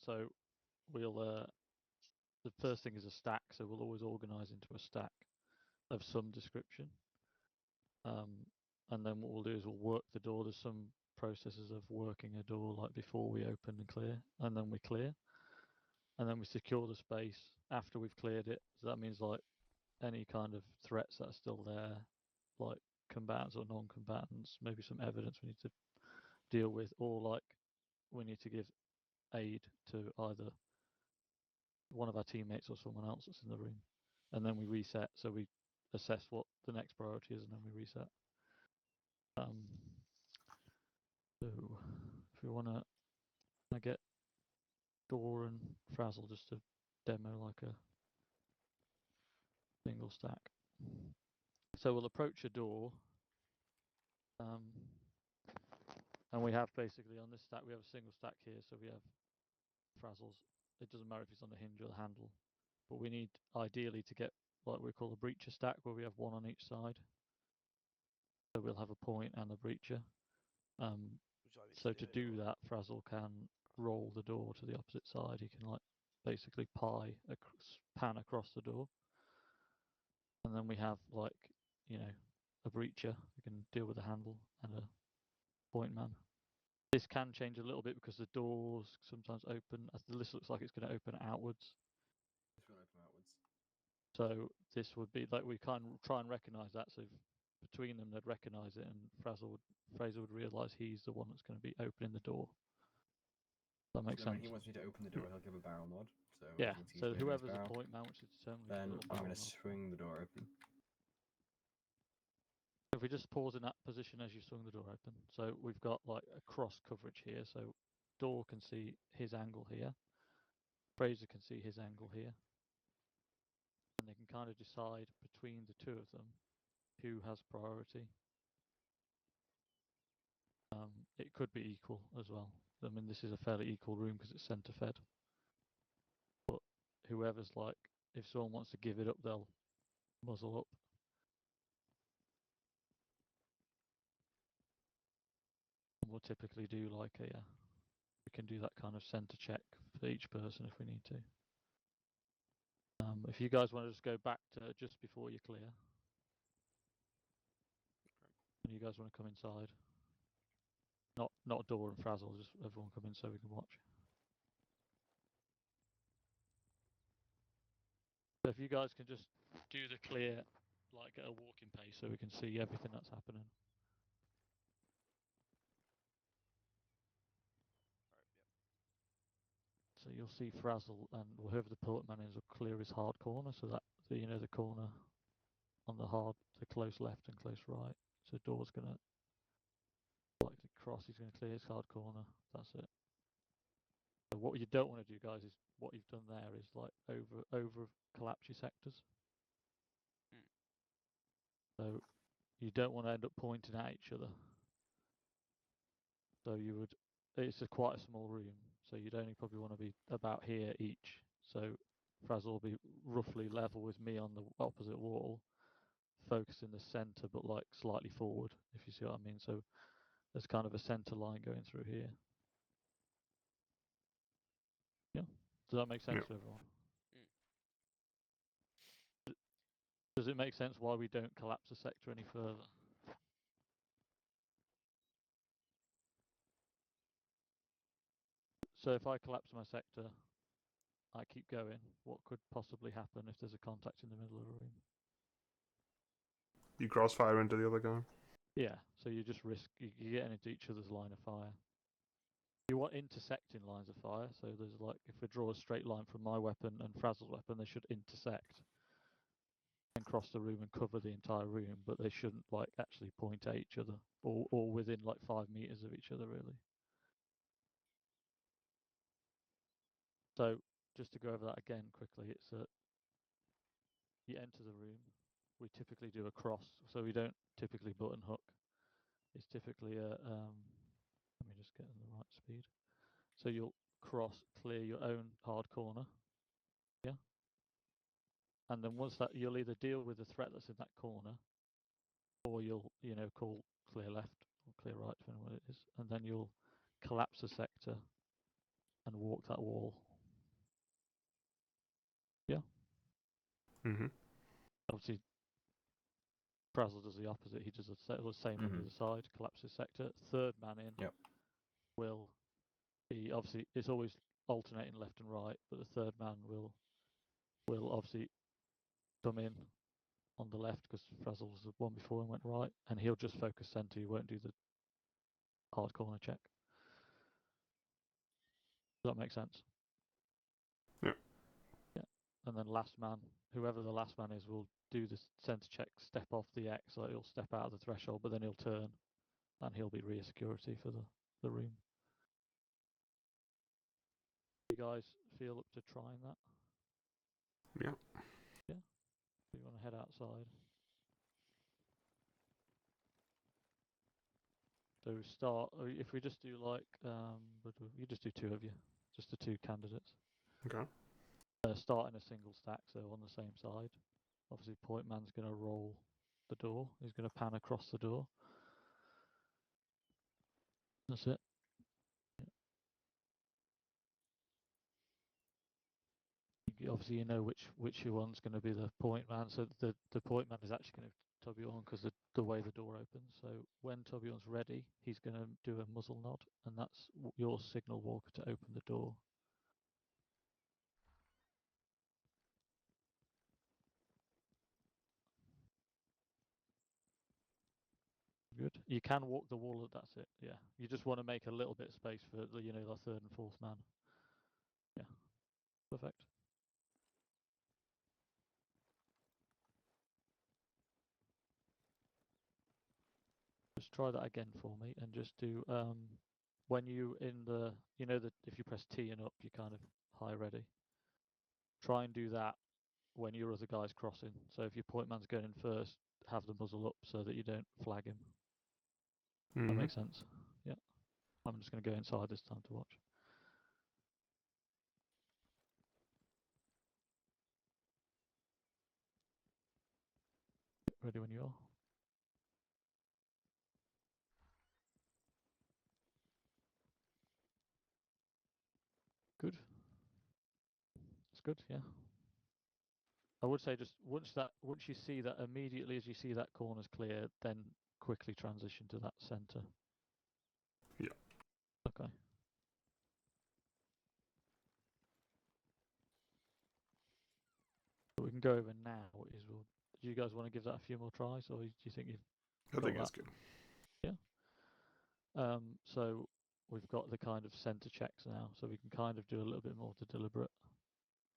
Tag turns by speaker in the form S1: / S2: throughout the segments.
S1: So we'll the first thing is a stack, so we'll always organise into a stack of some description. And then what we'll do is we'll work the door. There's some processes of working a door like before we open and clear, and then we clear, and then we secure the space after we've cleared it. So that means like any kind of threats that are still there, like combatants or non-combatants, maybe some evidence we need to deal with, or like we need to give aid to either one of our teammates or someone else that's in the room, and then we reset. So we assess what the next priority is, and then we reset. So if we want to get Door and Frazzle just to demo like a single stack. So we'll approach a door, and we have basically on this stack we have a single stack here. So we have Frazzles. It doesn't matter if it's on the hinge or the handle, but we need ideally to get what we call a breacher stack, where we have one on each side. So we'll have a point and a breacher. So to do that, Frazzle can roll the door to the opposite side. He can like basically pan across the door, and then we have like a breacher who can deal with the handle and a point man. This can change a little bit because the doors sometimes open. As the list looks like it's going to open outwards.
S2: It's going to open outwards.
S1: So this would be like we kind of try and recognise that. So between them, they'd recognise it, and Fraser would realise he's the one that's going to be opening the door. That makes sense.
S2: When he wants me to open the door, he'll give a barrel nod. So
S1: yeah. So whoever's the point man, which is determined.
S2: Then I'm going to swing the door open.
S1: If we just pause in that position as you swing the door open, so we've got like a cross coverage here. So Door can see his angle here, Fraser can see his angle here, and they can kind of decide between the two of them who has priority. It could be equal as well. I mean, this is a fairly equal room because it's centre fed. But whoever's like, if someone wants to give it up, they'll muzzle up. And we'll typically do like we can do that kind of centre check for each person if we need to. If you guys want to just go back to just before you clear, and you guys want to come inside. Not Door and Frazzle, just everyone come in so we can watch. So if you guys can just do the clear like at a walking pace so we can see everything that's happening. So you'll see Frazzle and whoever the port man is will clear his hard corner, so that the corner on the close left and close right. So Door's gonna like to cross, he's gonna clear his hard corner. That's it. So what you don't want to do, guys, is what you've done there is like over collapse your sectors. So you don't want to end up pointing at each other. So it's quite a small room, so you'd only probably want to be about here each. So Frazzle will be roughly level with me on the opposite wall, focused in the centre but like slightly forward, if you see what I mean. So there's kind of a centre line going through here. Yeah. Does that make sense to everyone? Does it make sense why we don't collapse the sector any further? So if I collapse my sector, I keep going, what could possibly happen if there's a contact in the middle of the room?
S3: You crossfire into the other guy?
S1: Yeah, so you just risk you getting into each other's line of fire. You want intersecting lines of fire, so there's like, if we draw a straight line from my weapon and Frazzle's weapon, they should intersect and cross the room and cover the entire room, but they shouldn't like actually point at each other or within like 5 meters of each other, really. So just to go over that again quickly, it's you enter the room. We typically do a cross, so we don't typically button hook. It's typically a let me just get in the right speed. So you'll clear your own hard corner, yeah, and then once that, you'll either deal with the threat that's in that corner, or you'll call clear left or clear right, depending on what it is, and then you'll collapse the sector and walk that wall.
S3: Mm-hmm.
S1: Obviously, Frazzle does the opposite. He does the same on the other side, collapses sector. Third man in
S2: Yep.
S1: will be obviously it's always alternating left and right, but the third man will obviously come in on the left because Frazzle was the one before and went right, and he'll just focus centre. He won't do the hard corner check. Does that make sense?
S3: Yeah.
S1: Yeah. And then last man, whoever the last man is, will do the centre check, step off the X, so he'll step out of the threshold, but then he'll turn, and he'll be rear security for the room. You guys feel up to trying that?
S3: Yeah.
S1: Yeah. So you want to head outside? So we start. If we just do like, you just do two of you, just the two candidates.
S3: Okay.
S1: Start in a single stack, so on the same side. Obviously, point man's going to roll the door. He's going to pan across the door. That's it. Obviously, you know which one's going to be the point man. So the point man is actually going to tub you on because the way the door opens. So when Tubion's ready, he's going to do a muzzle nod, and that's your signal walker to open the door. Good. You can walk the wall. That's it. Yeah. You just want to make a little bit of space for the the third and fourth man. Yeah. Perfect. Just try that again for me, and just do when you in the that if you press T and up, you kind of high ready. Try and do that when your other guy's crossing. So if your point man's going in first, have the muzzle up so that you don't flag him. That makes sense. Yeah. I'm just going to go inside this time to watch. Ready when you are. Good. It's good. Yeah. I would say just once you see that, immediately as you see that corner's clear, then quickly transition to that centre.
S3: Yeah.
S1: Okay. What we can go over now is do you guys want to give that a few more tries, or do you think you've
S3: I think
S1: got
S3: that's
S1: that?
S3: good.
S1: Yeah. So we've got the kind of centre checks now, so we can kind of do a little bit more to deliberate.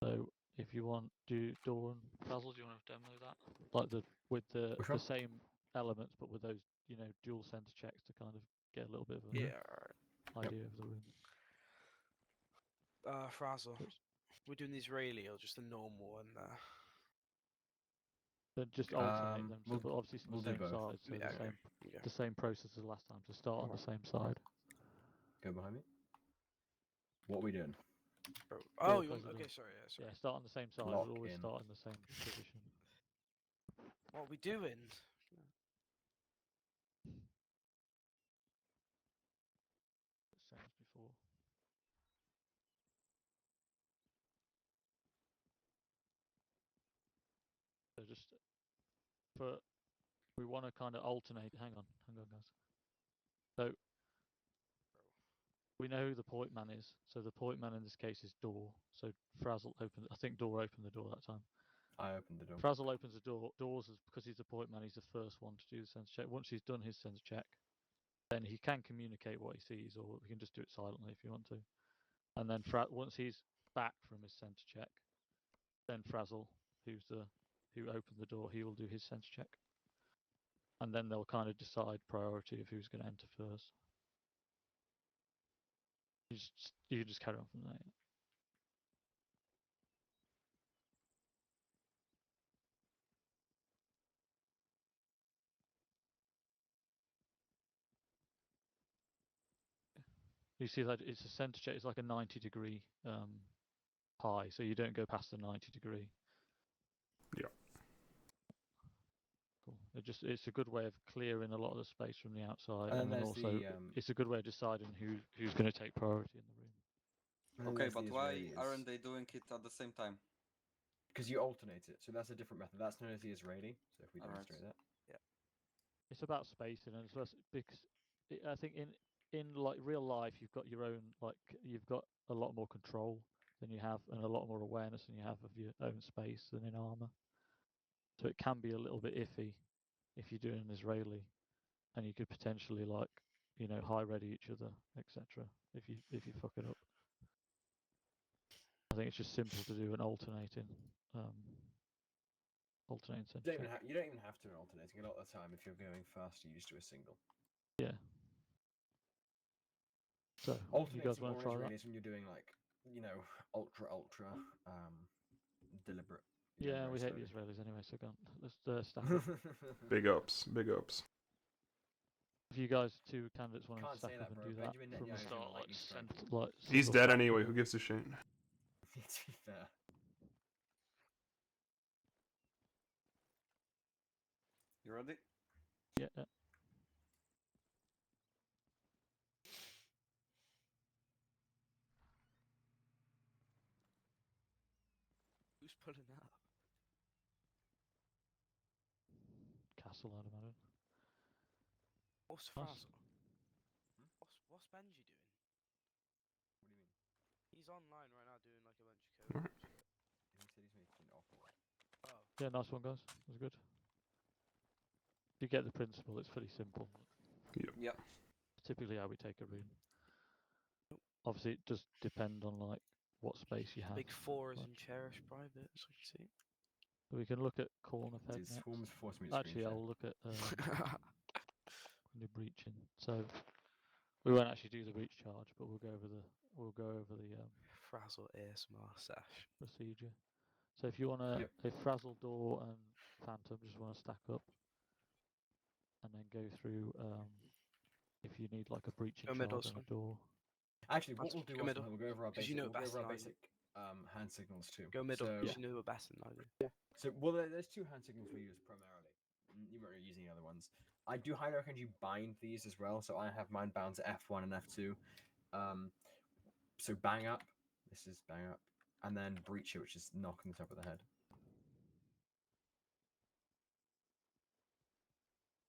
S1: So if you want, do Door and Basil, do you want to demo that? Like with the same elements, but with those dual centre checks to kind of get a little bit of an idea of the room.
S4: Frazzle, we're doing the Israeli or just the normal one there?
S1: Then just alternate them,
S2: We'll,
S1: but obviously from the same side, so the same process as last time. To start on the same side.
S2: Go behind me. What are we doing?
S4: Oh, you want, okay, sorry,
S1: yeah. Start on the same side.
S2: Lock
S1: We'll always
S2: in.
S1: start in the same position.
S4: What are we doing?
S1: Same as before. So just we want to kind of alternate. Hang on, guys. So we know who the point man is. So the point man in this case is Door. So Frazzle opened. I think Door opened the door that time.
S2: I opened the door.
S1: Frazzle opens the door. Doors is because he's the point man. He's the first one to do the sense check. Once he's done his sense check, then he can communicate what he sees, or he can just do it silently if you want to. And then once he's back from his sense check, then Frazzle, who opened the door, he will do his sense check. And then they'll kind of decide priority of who's going to enter first. You just carry on from there. You see that it's a center check. It's like a 90-degree high, so you don't go past the 90-degree.
S3: Yeah.
S1: Cool. It's a good way of clearing a lot of the space from the outside,
S2: And
S1: then
S2: there's
S1: also it's a good way of deciding who's going to take priority in the room.
S2: And then
S5: Okay,
S2: there's
S5: but
S2: the
S5: why
S2: Israelis.
S5: aren't they doing it at the same time?
S2: Because you alternate it, so that's a different method. That's known as the Israeli. So if we
S5: Alright.
S2: demonstrate that,
S1: It's about spacing, and because I think in like real life, you've got your own you've got a lot more control than you have, and a lot more awareness than you have of your own space than in armor. So it can be a little bit iffy if you're doing an Israeli, and you could potentially high ready each other, etc. If you fuck it up. I think it's just simple to do an alternating
S2: you don't,
S1: check.
S2: you don't even have to do alternating. A lot of the time, if you're going faster, you just do a single.
S1: Yeah. So you
S2: Alternating
S1: guys want
S2: or
S1: to try that?
S2: Israeli is when you're doing ultra deliberate.
S1: Yeah, we hate the
S2: slowly.
S1: Israelis anyway, so go on. Let's stack up.
S3: Big ups, big ups.
S1: If you guys two candidates want to
S2: Can't
S1: stack
S2: say
S1: up
S2: that,
S1: and
S2: bro.
S1: do that
S2: Benjamin
S1: from the
S2: Netanyahu's
S1: start,
S2: gonna lightning strike.
S3: He's
S1: single
S3: dead
S1: stack
S3: anyway.
S1: up.
S3: Who gives a shit?
S2: To be fair.
S5: You ready?
S1: Yeah, yeah.
S4: Who's pulling up?
S1: Castle, I'd imagine.
S4: What's
S1: Nice.
S4: Frazzle? What's Benji doing?
S2: What do you mean?
S4: He's online right now doing like a bunch of code.
S3: Alright.
S4: and shit.
S2: He said he's making an offer.
S4: Oh,
S1: Yeah, nice one, guys. That was good. You get the principle. It's pretty simple.
S5: Yeah.
S1: Typically, how we take a rune. Obviously, it does depend on what space you have.
S4: big four is
S1: like-
S4: in Cherish Private, so you can see.
S1: So we can look at corner fed
S2: His
S1: next.
S2: swarms forced me to
S1: Actually,
S2: screen share.
S1: I'll look at the breaching. So we won't actually do the breach charge, but we'll go over the
S4: Frazzle ASMR Sash.
S1: procedure. So if you want to,
S2: Yep.
S1: if Frazzle, Door, and Phantom just want to stack up, and then go through if you need like a breaching
S4: Go middle,
S1: charge on
S4: son.
S1: a door.
S2: Actually, what
S4: That's-
S2: we'll do
S4: go
S2: is
S4: middle,
S2: we'll go over our
S4: 'cause
S2: basic,
S4: you know
S2: we'll go
S4: best
S2: over
S4: than
S2: our
S4: I do.
S2: basic hand signals too.
S4: Go middle,
S2: So,
S4: because you know it better than I do.
S2: well, there's two hand signals we use primarily. You won't really use any other ones. I do highly recommend you bind these as well. So I have mine bound to F1 and F2. So bang up. This is bang up, and then breach it, which is knock on the top of the head.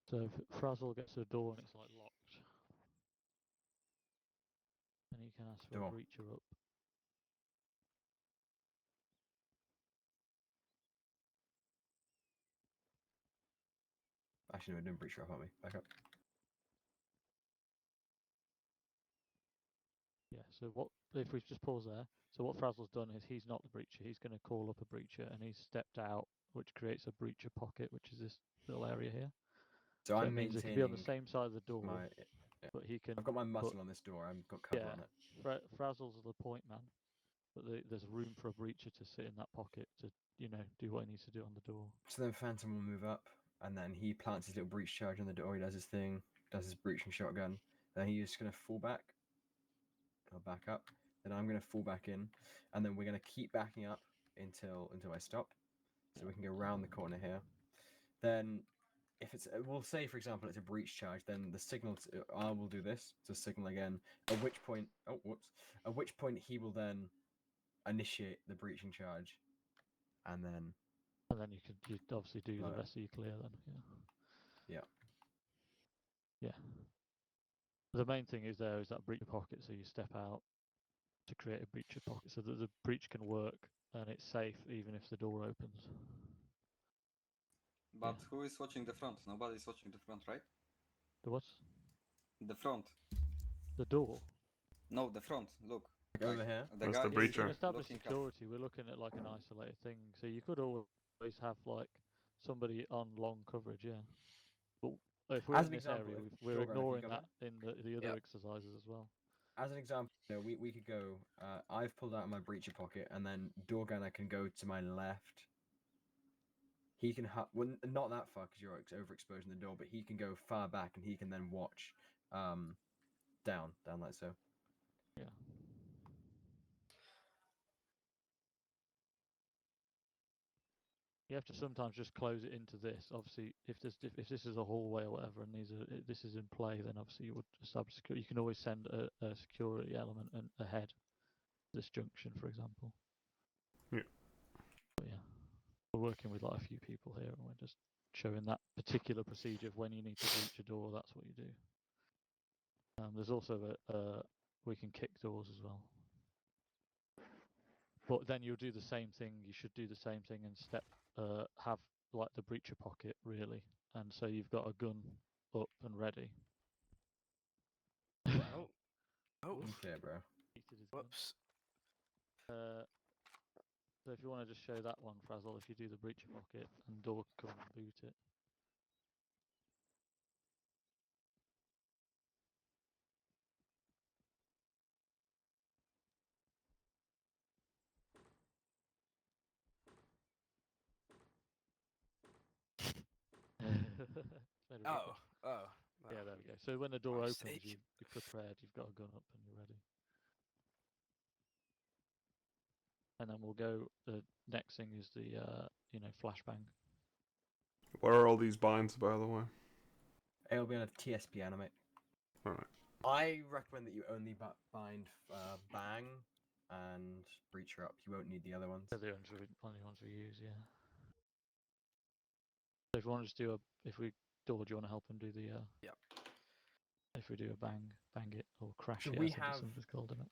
S1: So if Frazzle gets to a door and it's like locked, then you can ask for
S2: Door.
S1: a breacher up.
S2: Actually, no, don't breach her up, aren't we? Back up.
S1: Yeah. So what if we just pause there? So what Frazzle's done is he's not the breacher. He's going to call up a breacher, and he's stepped out, which creates a breacher pocket, which is this little area here.
S2: So
S1: So
S2: I'm
S1: it means it can
S2: maintaining
S1: be on the same side of the door,
S2: my.
S1: but he can.
S2: I've got my muzzle
S1: put,
S2: on this door. I've got cover
S1: yeah,
S2: on it.
S1: Frazzle's the point man, but there's room for a breacher to sit in that pocket to do what he needs to do on the door.
S2: So then Phantom will move up, and then he plants his little breach charge on the door. He does his thing, does his breaching shotgun. Then he's just gonna fall back. I'll back up. Then I'm gonna fall back in, and then we're gonna keep backing up until I stop. So we can go round the corner here. Then, if it's we'll say for example it's a breach charge, then the signal I will do this to signal again. At which point, oh whoops! At which point he will then initiate the breaching charge, and then
S1: And then you obviously do
S2: Blow
S1: the
S2: it.
S1: rest of your clear then.
S2: Yeah.
S1: Yeah. The main thing is that breacher pocket, so you step out to create a breacher pocket, so that the breach can work and it's safe even if the door opens.
S5: But who is watching the front? Nobody's watching the front, right?
S1: The what?
S5: The front.
S1: The door.
S5: No, the front. Look.
S2: over here.
S5: The
S3: That's
S5: guy
S3: the
S5: is
S1: To
S3: breacher.
S1: establish
S5: looking at-
S1: security, we're looking at like an isolated thing. So you could always have like somebody on long coverage, yeah. But if we're
S2: As
S1: in
S2: an
S1: this
S2: example,
S1: area,
S2: if
S1: we're
S2: Jorgen, if you
S1: ignoring
S2: go
S1: that in the other
S4: Yep.
S1: exercises as well.
S2: As an example, we could go. I've pulled out my breacher pocket, and then Dorgana can go to my left. He can well, not that far because you're overexposing the door, but he can go far back, and he can then watch, down like so.
S1: Yeah. You have to sometimes just close it into this. Obviously, if this is a hallway or whatever, and this is in play, then obviously you would establish security. You can always send a security element ahead this junction, for example.
S3: Yeah.
S1: But yeah, we're working with like a few people here, and we're just showing that particular procedure of when you need to breach a door. That's what you do. There's also we can kick doors as well. But then you'll do the same thing. You should do the same thing and have like the breacher pocket really, and so you've got a gun up and ready.
S4: Oh. Oh.
S2: Okay, bro.
S1: Heated his gun.
S4: Whoops.
S1: So if you want to just show that one, Frazzle, if you do the breacher pocket and door come and boot it. Made a bit
S4: Oh.
S1: of-
S4: Oh.
S1: Yeah, there we go. So when the door
S4: Christ's
S1: opens,
S4: sake.
S1: you're prepared, you've got a gun up and you're ready. And then we'll go, the next thing is the, flashbang.
S3: What are all these binds, by the way?
S2: It'll be on a TSP animate.
S3: Alright.
S2: I recommend that you only bind bang and breacher up. You won't need the other ones.
S1: They're the only ones we use, yeah. So if you want to just do if we, Door, do you want to help him do the,
S4: Yep.
S1: if we do a bang it, or crash
S2: So
S1: it,
S2: we
S1: I think
S2: have-
S1: it's something called, isn't it?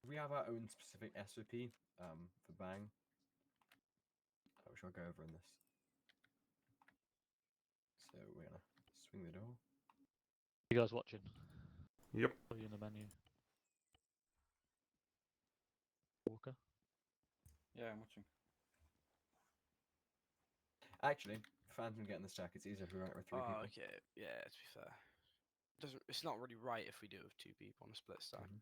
S2: We have our own specific SOP for bang, which I'll go over in this. So we're gonna swing the door.
S1: You guys watching?
S3: Yep.
S1: Are you in the menu? Walker?
S5: Yeah, I'm watching.
S2: Actually, Phantom getting the stack. It's easier if we run it with 3
S4: Oh,
S2: people.
S4: okay. Yeah, to be fair. It's not really right if we do it with 2 people on a split stack.
S2: Mhm.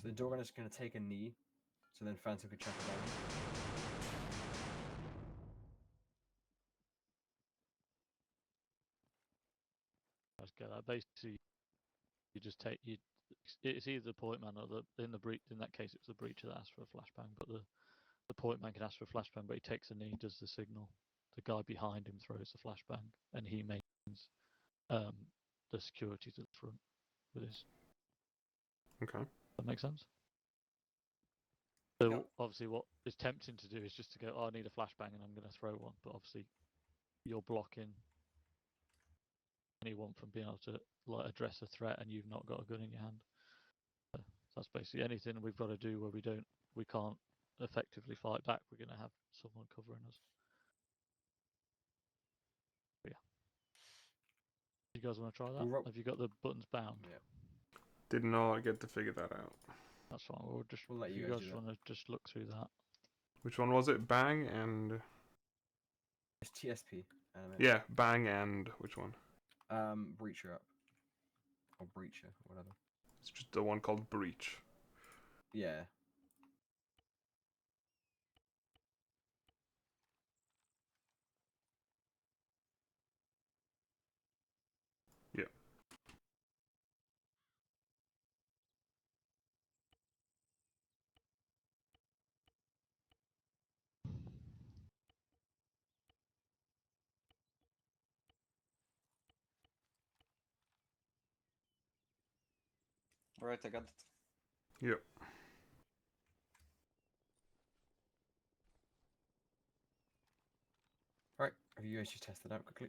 S2: So the door gunner's gonna take a knee, so then Phantom could check it down.
S1: Let's get that. Basically, you just take it's either the point man or in that case it was the breacher that asked for a flashbang, but the point man can ask for a flashbang, but he takes a knee, does the signal. The guy behind him throws the flashbang, and he maintains the security to the front with this.
S3: Okay.
S1: That makes sense. So
S5: Yeah.
S1: obviously, what is tempting to do is just to go, oh, I need a flashbang, and I'm going to throw one. But obviously, you're blocking anyone from being able to like address a threat, and you've not got a gun in your hand. So that's basically anything we've got to do where we can't effectively fight back. We're going to have someone covering us. But yeah. You guys want to try that? Have you got the buttons bound?
S2: Yeah.
S3: Did not get to figure that out.
S1: That's fine. We'll just
S2: We'll let
S1: if
S2: you
S1: you
S2: guys
S1: guys
S2: do that.
S1: want to just look through that.
S3: Which one was it? Bang and...
S2: It's TSP animate.
S3: Yeah, bang and... Which one?
S2: Breacher up. Or breacher, whatever.
S3: It's just the one called breach.
S2: Yeah.
S3: Yeah.
S5: Alright, I got it.
S3: Yep.
S2: Alright, have you guys just tested out quickly?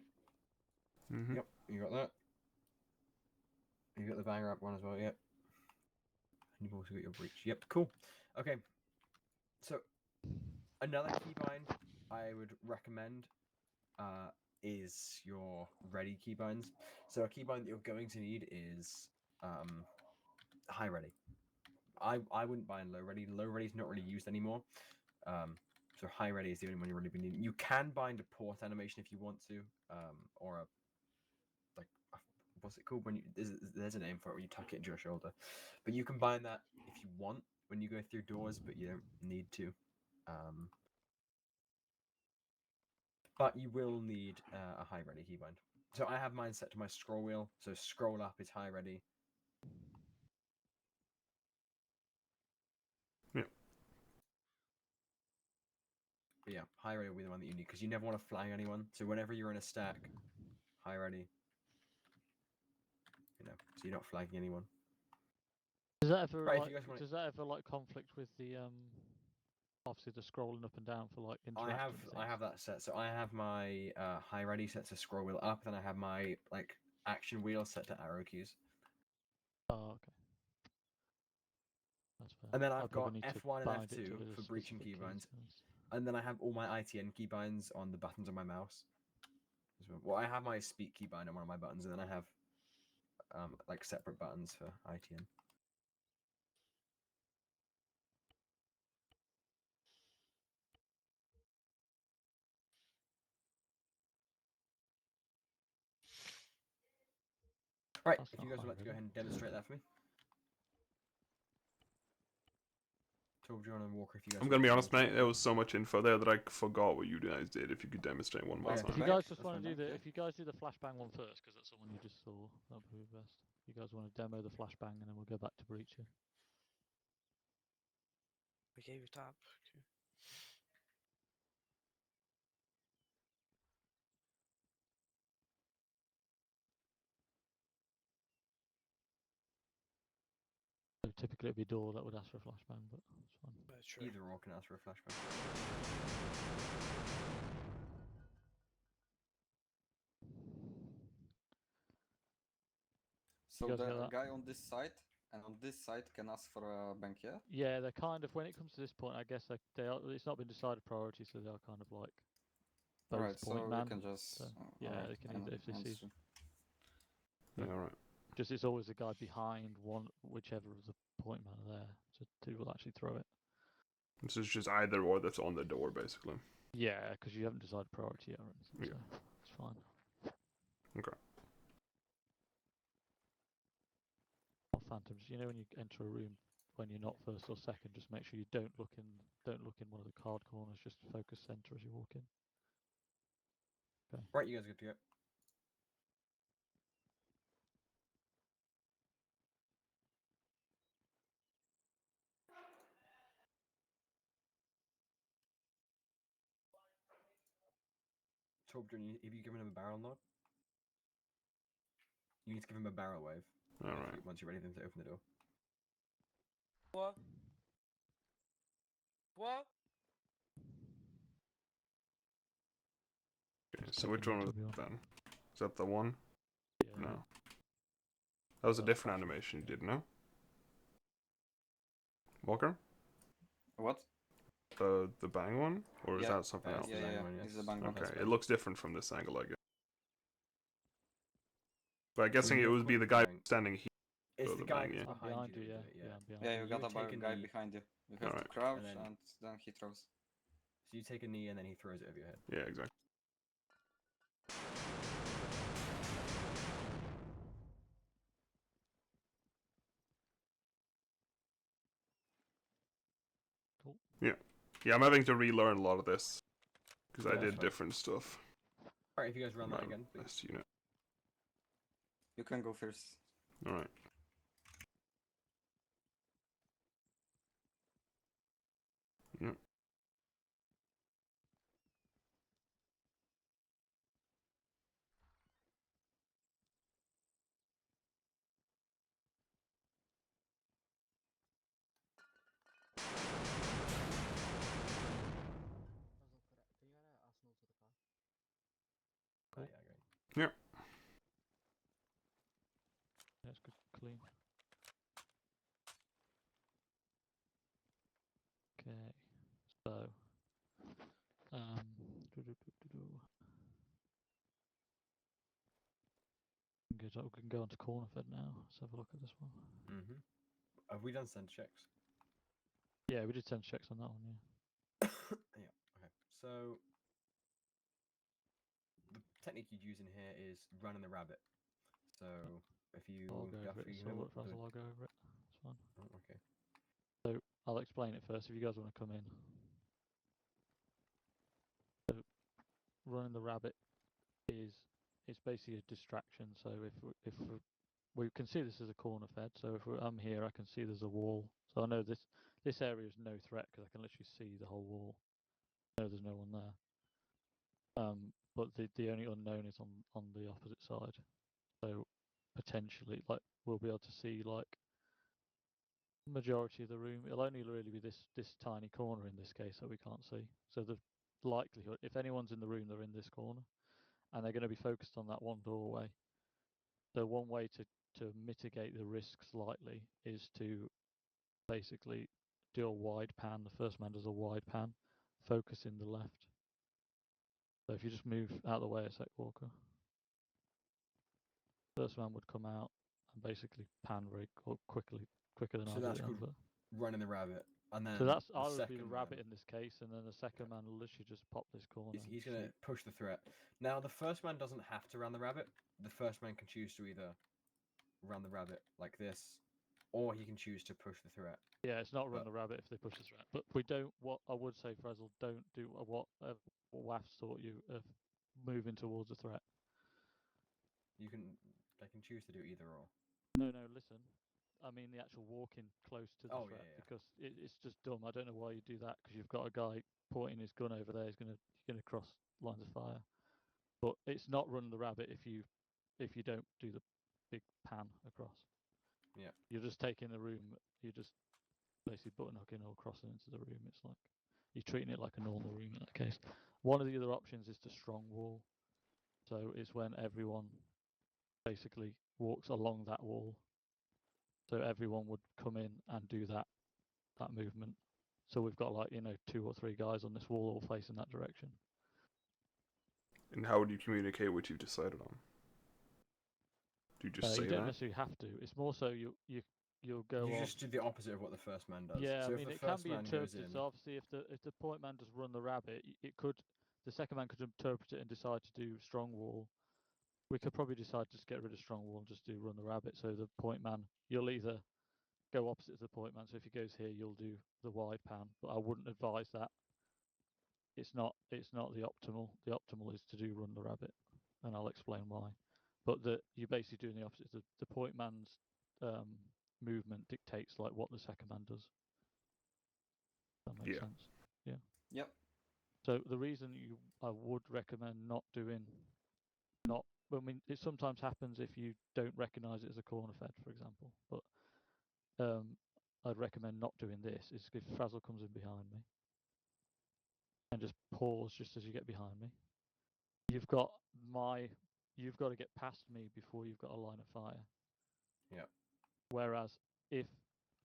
S3: Mm-hmm.
S2: Yep, you got that. You got the banger up one as well, yep. And you've also got your breach. Yep, cool. Okay. So another keybind I would recommend is your ready keybinds. So a keybind that you're going to need is high ready. I wouldn't bind low ready. Low ready is not really used anymore. So high ready is the only one you really be needing. You can bind a port animation if you want to, or a what's it called when you there's a name for it when you tuck it into your shoulder, but you can bind that if you want when you go through doors, but you don't need to. But you will need a high ready keybind. So I have mine set to my scroll wheel. So scroll up is high ready.
S3: Yeah.
S2: But yeah, high ready will be the one that you need because you never want to flag anyone. So whenever you're in a stack, high ready. So you're not flagging anyone.
S1: Does that ever
S2: Right, if
S1: like
S2: you guys wanna-
S1: does that ever like conflict with the obviously the scrolling up and down for like interacting?
S2: I have that set. So I have my high ready set to scroll wheel up, then I have my like action wheel set to arrow keys.
S1: Oh, okay. That's fair.
S2: And then
S1: I
S2: I've
S1: probably
S2: got
S1: need to
S2: F1 and
S1: bind it
S2: F2
S1: to the
S2: for breaching
S1: specific keys,
S2: keybinds.
S1: to be honest.
S2: And then I have all my ITN keybinds on the buttons on my mouse. Well, I have my speak keybind on one of my buttons, and then I have like separate buttons for ITN. Right,
S1: That's
S2: if
S1: not
S2: you guys
S1: high
S2: would like to go
S1: ready.
S2: ahead and demonstrate that for me. John and Walker, if you guys
S3: I'm
S2: would
S3: gonna be
S2: like
S3: honest, mate.
S2: demonstrate
S3: There was so much info there that I forgot what you guys did. If you could demonstrate one more
S2: Okay.
S1: If
S3: time.
S1: you
S5: Back,
S1: guys just
S5: that's
S1: want to
S5: fine,
S1: do
S5: yeah.
S1: if you guys do the flashbang one first, because that's the one you just saw, that'll be best. You guys want to demo the flashbang, and then we'll go back to breacher.
S4: We gave it up. Okay.
S1: So typically it'd be door that would ask for a flashbang, but it's fine.
S4: That's true.
S2: Either or can ask for a flashback.
S5: So
S1: guys get
S5: the
S1: that?
S5: guy on this side and on this side can ask for a bank, yeah?
S1: Yeah, they're kind of when it comes to this point, I guess they are. It's not been decided priority, so they are kind of like both
S5: Alright,
S1: point
S5: so
S1: man.
S5: we can just.
S1: So, yeah,
S5: alright,
S1: they can either if they see
S5: understood.
S3: Yeah, all right.
S1: just it's always a guy behind one, whichever of the point man are there to will actually throw it.
S3: This is just either or that's on the door, basically.
S1: Yeah, because you haven't decided priority yet or anything,
S3: Yeah.
S1: so it's fine.
S3: Okay.
S1: Or phantoms, you know when you enter a room when you're not first or second, just make sure you don't look in one of the card corners. Just focus center as you walk in.
S2: Right, you guys are good to go. Torbjorn, have you given him a barrel nod? You need to give him a barrel wave.
S3: All
S2: if
S3: right.
S2: you- once you're ready for him to open the door.
S4: What? What?
S3: Okay,
S1: Just
S3: so
S1: checking
S3: which
S1: in,
S3: one was
S1: to be
S3: that
S1: honest.
S3: then? Is that the one?
S1: Yeah.
S3: No. That was a different animation you did, no? Walker?
S5: What?
S3: The bang one? Or is
S5: Yeah,
S3: that something
S2: Yeah,
S3: else?
S2: it's the bang one,
S5: It's the
S2: yes.
S5: bang one.
S3: Okay,
S2: That's
S3: it
S2: fine.
S3: looks different from this angle, I guess. But I'm guessing
S2: you
S3: it
S2: look
S3: would be
S2: like
S3: the
S2: the
S3: guy
S2: bang.
S3: standing here.
S2: It's
S3: Oh,
S2: the
S3: the
S2: guy
S3: bang,
S2: that's
S3: yeah.
S1: I'm
S2: behind
S1: behind
S2: you.
S1: you,
S2: that
S1: yeah.
S2: do it,
S1: Yeah, I'm behind
S5: Yeah,
S1: you.
S5: you
S2: You
S5: got
S2: would
S5: a
S2: take a
S5: guy
S2: knee.
S5: behind you. You have to
S3: Alright.
S5: crouch
S2: And
S5: and
S2: then-
S5: then he throws.
S2: So you take a knee and then he throws it over your head.
S3: Yeah, exactly.
S1: Cool.
S3: Yeah, I'm having to relearn a lot of this. Because I
S2: Yeah, that's
S3: did
S2: fine.
S3: different stuff.
S2: Alright, if you guys run that
S3: My
S2: again, please.
S3: last unit.
S5: You can go first.
S3: Alright. Yep.
S2: Right, yeah, great.
S1: Yeah, it's good, clean. Okay, so doo-doo-doo-doo-doo. We can go on to corner fed now. Let's have a look at this one.
S2: Mm-hmm. Have we done send checks?
S1: Yeah, we did 10 checks on that one. Yeah.
S2: Yeah. Okay. So the technique you'd use in here is running the rabbit. So if you
S1: I'll go over it.
S2: you
S1: So
S2: know
S1: what
S2: what
S1: I'll go over it. It's fine.
S2: oh, okay.
S1: So I'll explain it first. If you guys want to come in. So running the rabbit is it's basically a distraction. So if we can see this as a corner fed. So if I'm here, I can see there's a wall. So I know this area is no threat because I can literally see the whole wall. No, there's no one there. But the only unknown is on the opposite side. So potentially, like, we'll be able to see like majority of the room. It'll only really be this tiny corner in this case that we can't see. So the likelihood, if anyone's in the room, they're in this corner, and they're going to be focused on that one doorway. So one way to mitigate the risk slightly is to basically do a wide pan. The first man does a wide pan, focus in the left. So if you just move out of the way a sec, Walker. First man would come out and basically pan very quicker than
S2: So
S1: I do
S2: that's
S1: it.
S2: called running the rabbit, and then
S1: So that's
S2: the
S1: I would be the
S2: second
S1: rabbit
S2: man,
S1: in this case, and then the second man will literally just pop this corner.
S2: he's going to push the threat. Now the first man doesn't have to run the rabbit. The first man can choose to either run the rabbit like this, or he can choose to push the threat.
S1: Yeah, it's not run
S2: but-
S1: the rabbit if they push the threat. But we don't. What I would say, Frazzle, don't do what WAFs taught you of moving towards a threat.
S2: They can choose to do either or.
S1: No, listen. I mean the actual walking close to the
S2: Oh,
S1: threat,
S2: yeah.
S1: because it's just dumb. I don't know why you do that, because you've got a guy pointing his gun over there. He's gonna cross lines of fire. But it's not run the rabbit if you don't do the big pan across.
S2: Yeah.
S1: You're just taking the room. You're just basically button hooking or crossing into the room. It's like you're treating it like a normal room in that case. One of the other options is to strong wall. So it's when everyone basically walks along that wall. So everyone would come in and do that movement. So we've got like 2 or 3 guys on this wall all facing that direction.
S3: And how would you communicate what you've decided on? Do you just say
S1: you don't
S3: that?
S1: necessarily have to. It's more so you'll go
S2: You
S1: off.
S2: just do the opposite of what the first man does.
S1: Yeah,
S2: so
S1: I
S2: if
S1: mean
S2: the
S1: it can
S2: first
S1: be
S2: man goes
S1: interpreted.
S2: in,
S1: So obviously, if the point man just run the rabbit, the second man could interpret it and decide to do strong wall. We could probably decide to just get rid of strong wall and just do run the rabbit. So the point man, you'll either go opposite to the point man. So if he goes here, you'll do the wide pan. But I wouldn't advise that. It's not the optimal. The optimal is to do run the rabbit, and I'll explain why. But you're basically doing the opposite. The point man's movement dictates like what the second man does. That makes sense. Yeah.
S5: Yep.
S1: So the reason I would recommend not. I mean, it sometimes happens if you don't recognise it as a corner fed, for example. But I'd recommend not doing this. Is if Frazzle comes in behind me, and just pause just as you get behind me. You've got to get past me before you've got a line of fire.
S2: Yeah.
S1: Whereas if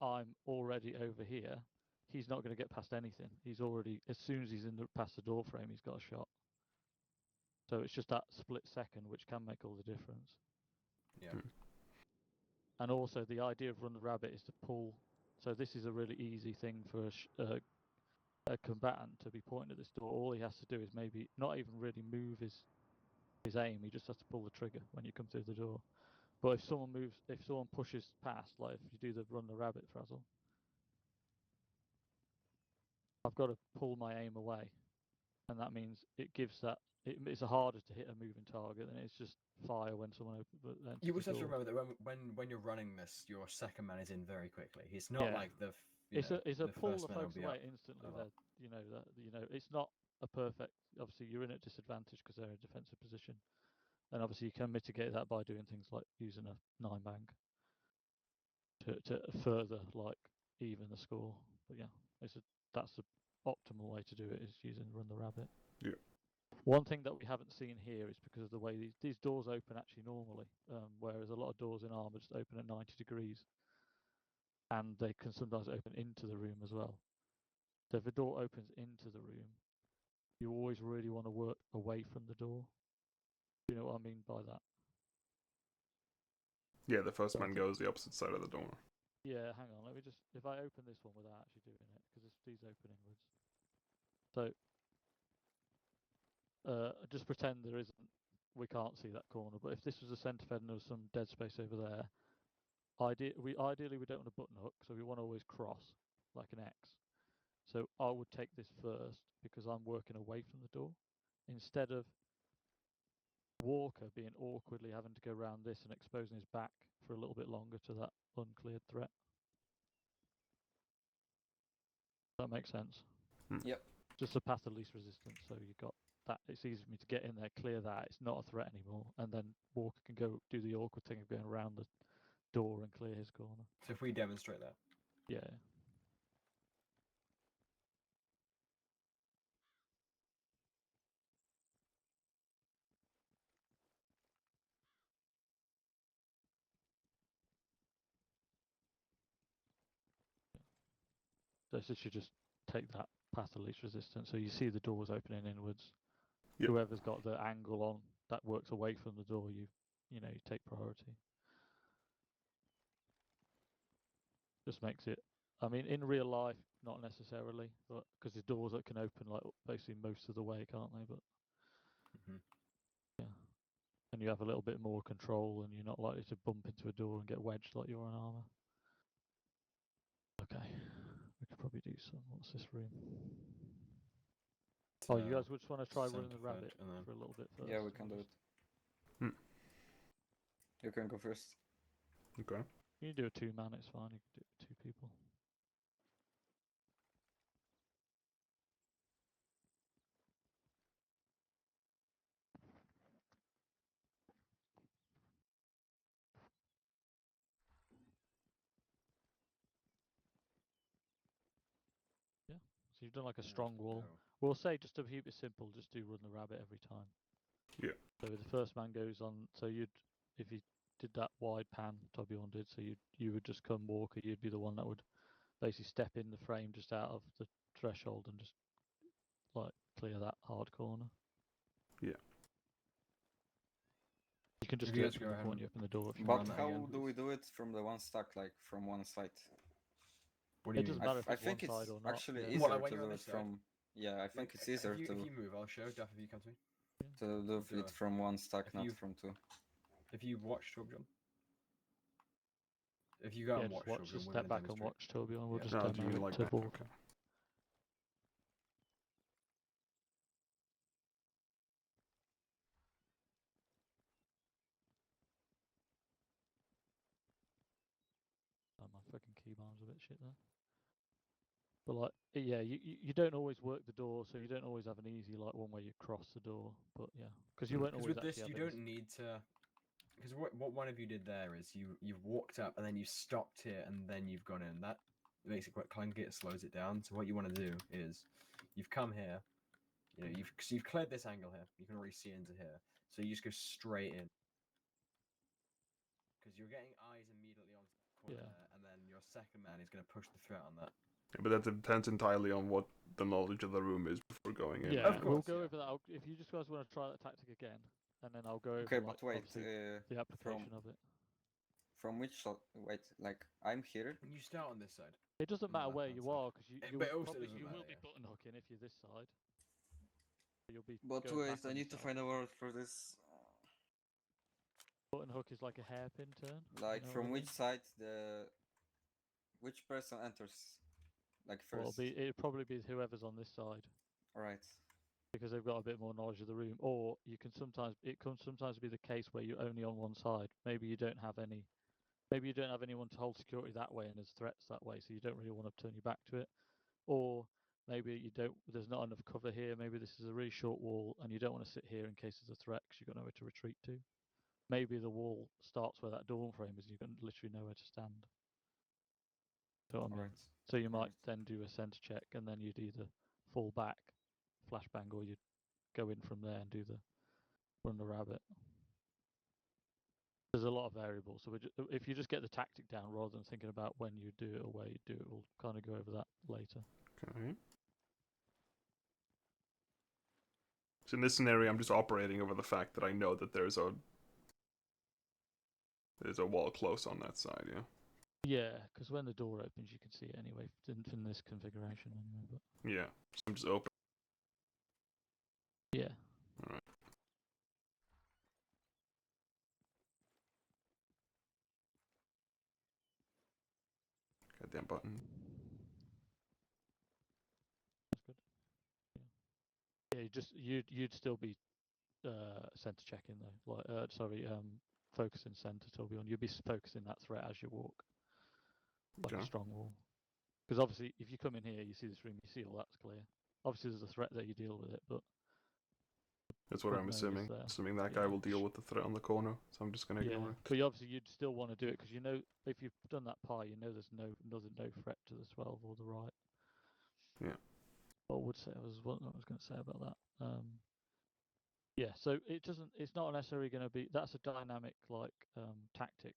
S1: I'm already over here, he's not going to get past anything. He's already, as soon as he's past the door frame, he's got a shot. So it's just that split second which can make all the difference.
S2: Yeah.
S1: And also the idea of run the rabbit is to pull. So this is a really easy thing for a combatant to be pointing at this door. All he has to do is maybe not even really move his aim. He just has to pull the trigger when you come through the door. But if someone pushes past, like if you do the run the rabbit Frazzle, I've got to pull my aim away, and that means it's harder to hit a moving target than it's just fire when someone opens. But then
S2: You also have to remember that when you're running this, your second man is in very quickly. It's not like
S1: it's a pull the
S2: first man will
S1: folks
S2: be
S1: away
S2: up
S1: instantly.
S2: a lot.
S1: It's not a perfect. Obviously, you're in a disadvantage because they're in a defensive position, and obviously you can mitigate that by doing things like using a 9-bang to further like even the score. But yeah, that's the optimal way to do it, is using run the rabbit.
S3: Yeah.
S1: One thing that we haven't seen here is because of the way these doors open actually normally, whereas a lot of doors in Armour just open at 90 degrees, and they can sometimes open into the room as well. So if a door opens into the room, you always really want to work away from the door. Do you know what I mean by that?
S3: Yeah, the first
S1: So I
S3: man
S1: think-
S3: goes the opposite side of the door.
S1: Yeah, hang on. Let me just, if I open this one without actually doing it, because these open inwards. So just pretend we can't see that corner. But if this was a centre fed and there was some dead space over there, ideally we don't want to button hook, so we want to always cross like an X. So I would take this first because I'm working away from the door, instead of Walker being awkwardly having to go around this and exposing his back for a little bit longer to that uncleared threat. That makes sense.
S5: Yep.
S1: Just a path of least resistance. So you got that. It's easy for me to get in there, clear that. It's not a threat anymore, and then Walker can go do the awkward thing of going around the door and clear his corner.
S2: So if we demonstrate that.
S1: Yeah. So this should just take that path of least resistance. So you see the doors opening inwards.
S3: Yep.
S1: Whoever's got the angle on that works away from the door, you take priority. Just makes it. I mean, in real life, not necessarily, but because there's doors that can open like basically most of the way, can't they? But yeah, and you have a little bit more control, and you're not likely to bump into a door and get wedged like you're on armor. Okay, we could probably do some. What's this room? Oh, you guys would just want to try running the
S2: Centre
S1: rabbit
S2: and then-
S1: for a little bit first.
S5: Yeah, we can do it. You can go first.
S3: Okay.
S1: You can do a 2-man, it's fine. You can do it with 2 people. Yeah. So you've done like a strong wall.
S2: Oh.
S1: We'll say just to keep it simple, just do run the rabbit every time.
S3: Yeah.
S1: So the first man goes on. So if you did that wide pan, Tobion did. So you would just come Walker. You'd be the one that would basically step in the frame just out of the threshold and just like clear that hard corner.
S3: Yeah.
S1: You can just
S2: If
S1: do
S2: you
S1: it
S2: guys
S1: from
S2: go
S1: the
S2: ahead
S1: point
S2: and-
S1: you open the door. If you
S5: But
S2: run that
S5: how
S2: again,
S5: do we
S2: please.
S5: do it from the one stack, like from one side?
S2: What do
S1: It
S2: you
S1: doesn't
S2: mean?
S1: matter if
S5: I
S1: it's one
S5: think it's
S1: side or not.
S5: actually
S1: yeah.
S5: easier
S2: Well, like when
S5: to
S2: you're on
S5: do
S2: this
S5: it
S2: side,
S5: from. Yeah, I think
S2: Like,
S5: it's easier
S2: if
S5: to
S2: you move, I'll show. Duff, if you come to me.
S5: do
S2: do
S5: it
S2: a-
S5: from one stack,
S2: if
S5: not
S2: you-
S5: from two.
S2: If you watch Torbjorn. If you go
S1: Yeah,
S2: and
S1: just
S2: watch
S1: watch.
S2: Torbjorn,
S1: Just
S2: we're
S1: step
S2: gonna
S1: back and
S2: demonstrate.
S1: watch Tobion. We'll
S2: Yeah.
S1: just
S3: No,
S1: demo
S3: do you
S1: it
S3: like
S1: to
S3: that?
S1: Walker.
S3: Okay.
S1: Oh, my fucking keyboard's a bit shit there. But like, yeah, you don't always work the door, so you don't always have an easy like one where you cross the door. But yeah, because you won't
S2: Because
S1: always
S2: with this,
S1: actually
S2: you
S1: have
S2: don't need to. Because what one of you did there is you've walked up and then you stopped here and then you've gone in. That makes it quite clunky. It slows it down. So what you want to do is you've come here. You know, you've cleared this angle here. You can already see into here. So you just go straight in. Because you're getting eyes immediately on the corner
S1: Yeah.
S2: there, and then your second man is going to push the threat on that.
S3: Yeah, but that depends entirely on what the knowledge of the room is before going in.
S1: Yeah,
S2: Of
S1: we'll
S2: course,
S1: go
S2: yeah.
S1: over that. If you just guys want to try that tactic again, and then I'll go over
S5: Okay,
S1: like,
S5: but wait.
S1: obviously the application of it.
S5: From which side? Wait, like I'm here.
S2: When you start on this side,
S1: It doesn't
S2: on the
S1: matter where
S2: left-hand
S1: you
S2: side.
S1: are because you
S2: But it also
S1: probably
S2: doesn't
S1: you will
S2: matter,
S1: be
S2: yeah.
S1: button hooking if you're this side. You'll be
S5: But
S1: going
S5: wait,
S1: back
S5: I
S1: on
S5: need to
S1: yourself.
S5: find a word for this.
S1: Button hook is like a hairpin turn.
S5: Like
S1: you know
S5: from
S1: what I
S5: which side which person enters? Like
S1: mean? Well,
S5: first.
S1: it'll probably be whoever's on this side
S5: Alright.
S1: because they've got a bit more knowledge of the room. Or you can sometimes sometimes be the case where you're only on one side. Maybe you don't have any. Maybe you don't have anyone to hold security that way, and there's threats that way, so you don't really want to turn your back to it. Or maybe you don't. There's not enough cover here. Maybe this is a really short wall, and you don't want to sit here in case there's a threat because you've got nowhere to retreat to. Maybe the wall starts where that door frame is. You've got literally nowhere to stand. You know what I mean?
S5: Alright.
S1: So you might
S5: Alright.
S1: then do a center check, and then you'd either fall back, flashbang, or you'd go in from there and do the run the rabbit. There's a lot of variables, so if you just get the tactic down rather than thinking about when you do it or where you do it, we'll kind of go over that later.
S3: Okay. So in this scenario, I'm just operating over the fact that I know that there's a wall close on that side. Yeah.
S1: Yeah, because when the door opens, you can see it anyway in this configuration anyway. But
S3: Yeah. So I'm just open.
S1: yeah,
S3: All right. Goddamn button.
S1: that's good. Yeah, you'd still be center checking though. Like focusing center Tobion. You'd be focusing that threat as you walk, like
S3: Okay.
S1: a strong wall. Because obviously, if you come in here, you see this room, you see all that's clear. obviously there's a threat there, you deal with it, but
S3: That's what
S1: good
S3: I'm
S1: know is
S3: assuming.
S1: there.
S3: Assuming that guy
S1: Yeah.
S3: will deal with the threat on the corner, so I'm just gonna
S1: Yeah,
S3: ignore it.
S1: but obviously you'd still want to do it because you know if you've done that pie, you know there's no threat to the 12 or the right.
S3: Yeah.
S1: What I would say what I was going to say about that. Yeah, so it's not necessarily going to be. That's a dynamic like tactic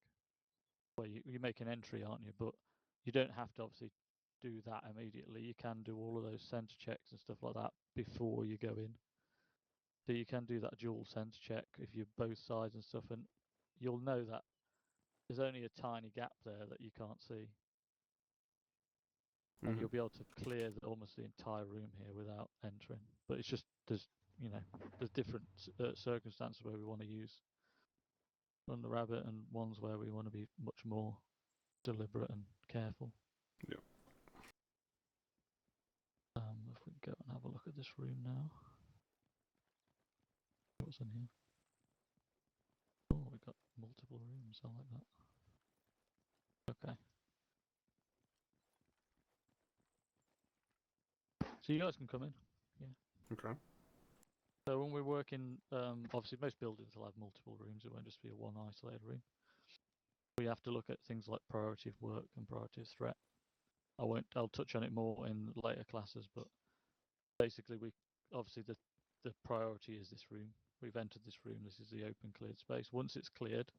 S1: where you make an entry, aren't you? But you don't have to obviously do that immediately. You can do all of those sense checks and stuff like that before you go in. So you can do that dual sense check if you're both sides and stuff, and you'll know that there's only a tiny gap there that you can't see, and you'll be able to clear almost the entire room here without entering. But it's just there's different circumstances where we want to use Run the Rabbit and ones where we want to be much more deliberate and careful.
S3: Yeah.
S1: If we go and have a look at this room now. What's in here? Oh, we've got multiple rooms. I like that. Okay. So you guys can come in.
S3: Okay.
S1: So when we're working, obviously most buildings will have multiple rooms. It won't just be a one isolated room. We have to look at things like priority of work and priority of threat. I'll touch on it more in later classes, but basically obviously the priority is this room. We've entered this room. This is the open cleared space. Once it's cleared,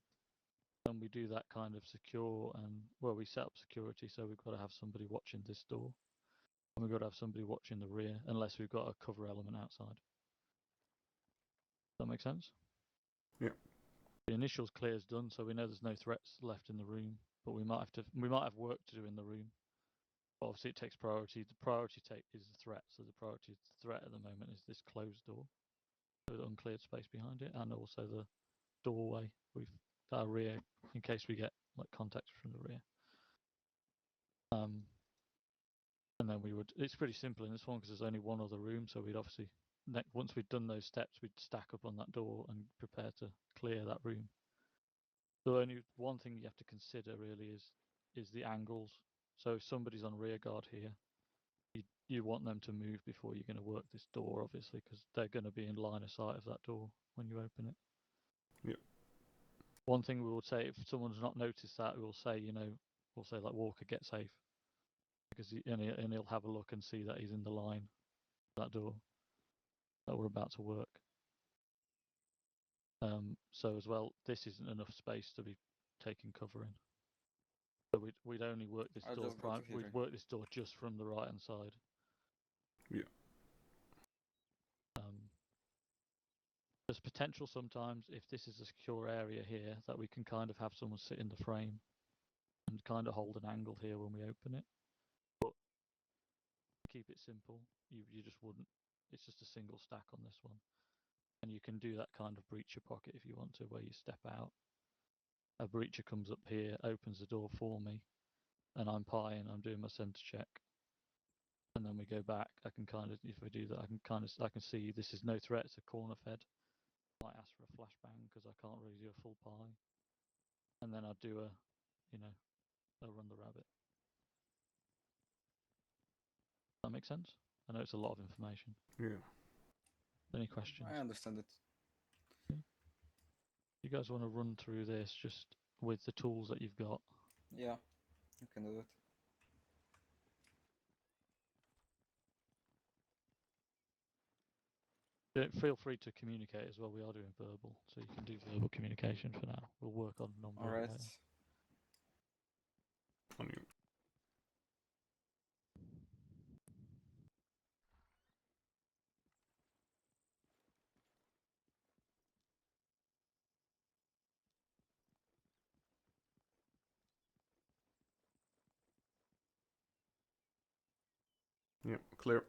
S1: then we do that kind of secure and we set up security. So we've got to have somebody watching this door, and we've got to have somebody watching the rear, unless we've got a cover element outside. Does that make sense?
S3: Yeah.
S1: The initials clear is done, so we know there's no threats left in the room, but we might have work to do in the room. But obviously, it takes priority. The priority is the threat. So the priority threat at the moment is this closed door with uncleared space behind it, and also the doorway with our rear, in case we get like contact from the rear. And then it's pretty simple in this one because there's only one other room, so we'd obviously once we'd done those steps, we'd stack up on that door and prepare to clear that room. So only one thing you have to consider really is the angles. So if somebody's on rear guard here, you want them to move before you're going to work this door, obviously, because they're going to be in line of sight of that door when you open it.
S3: Yep.
S1: One thing we will say, if someone's not noticed that, we'll say like, Walker, get safe, because he'll have a look and see that he's in the line of that door that we're about to work. So as well, this isn't enough space to be taking cover in. So we'd only work this
S5: I
S1: door.
S5: just got to
S1: We'd
S5: heater.
S1: work this door just from the right hand side.
S3: Yeah.
S1: There's potential sometimes, if this is a secure area here, that we can kind of have someone sit in the frame and kind of hold an angle here when we open it. But keep it simple. You just wouldn't. It's just a single stack on this one. And you can do that kind of breacher pocket if you want to, where you step out. A breacher comes up here, opens the door for me, and I'm pieing, I'm doing my center check. And then we go back. I can kind of, if we do that, I can see this is no threat, it's a corner fed. I might ask for a flashbang because I can't really do a full pie. And then I'd do a Run the Rabbit. Does that make sense? I know it's a lot of information.
S3: Yeah.
S1: Any questions?
S5: I understand it.
S1: You guys want to run through this just with the tools that you've got?
S5: Yeah, you can do it.
S1: Feel free to communicate as well. We are doing verbal, so you can do verbal communication for now. We'll work on non-verbal
S5: Alright.
S1: later.
S3: On you. Yep. Clear.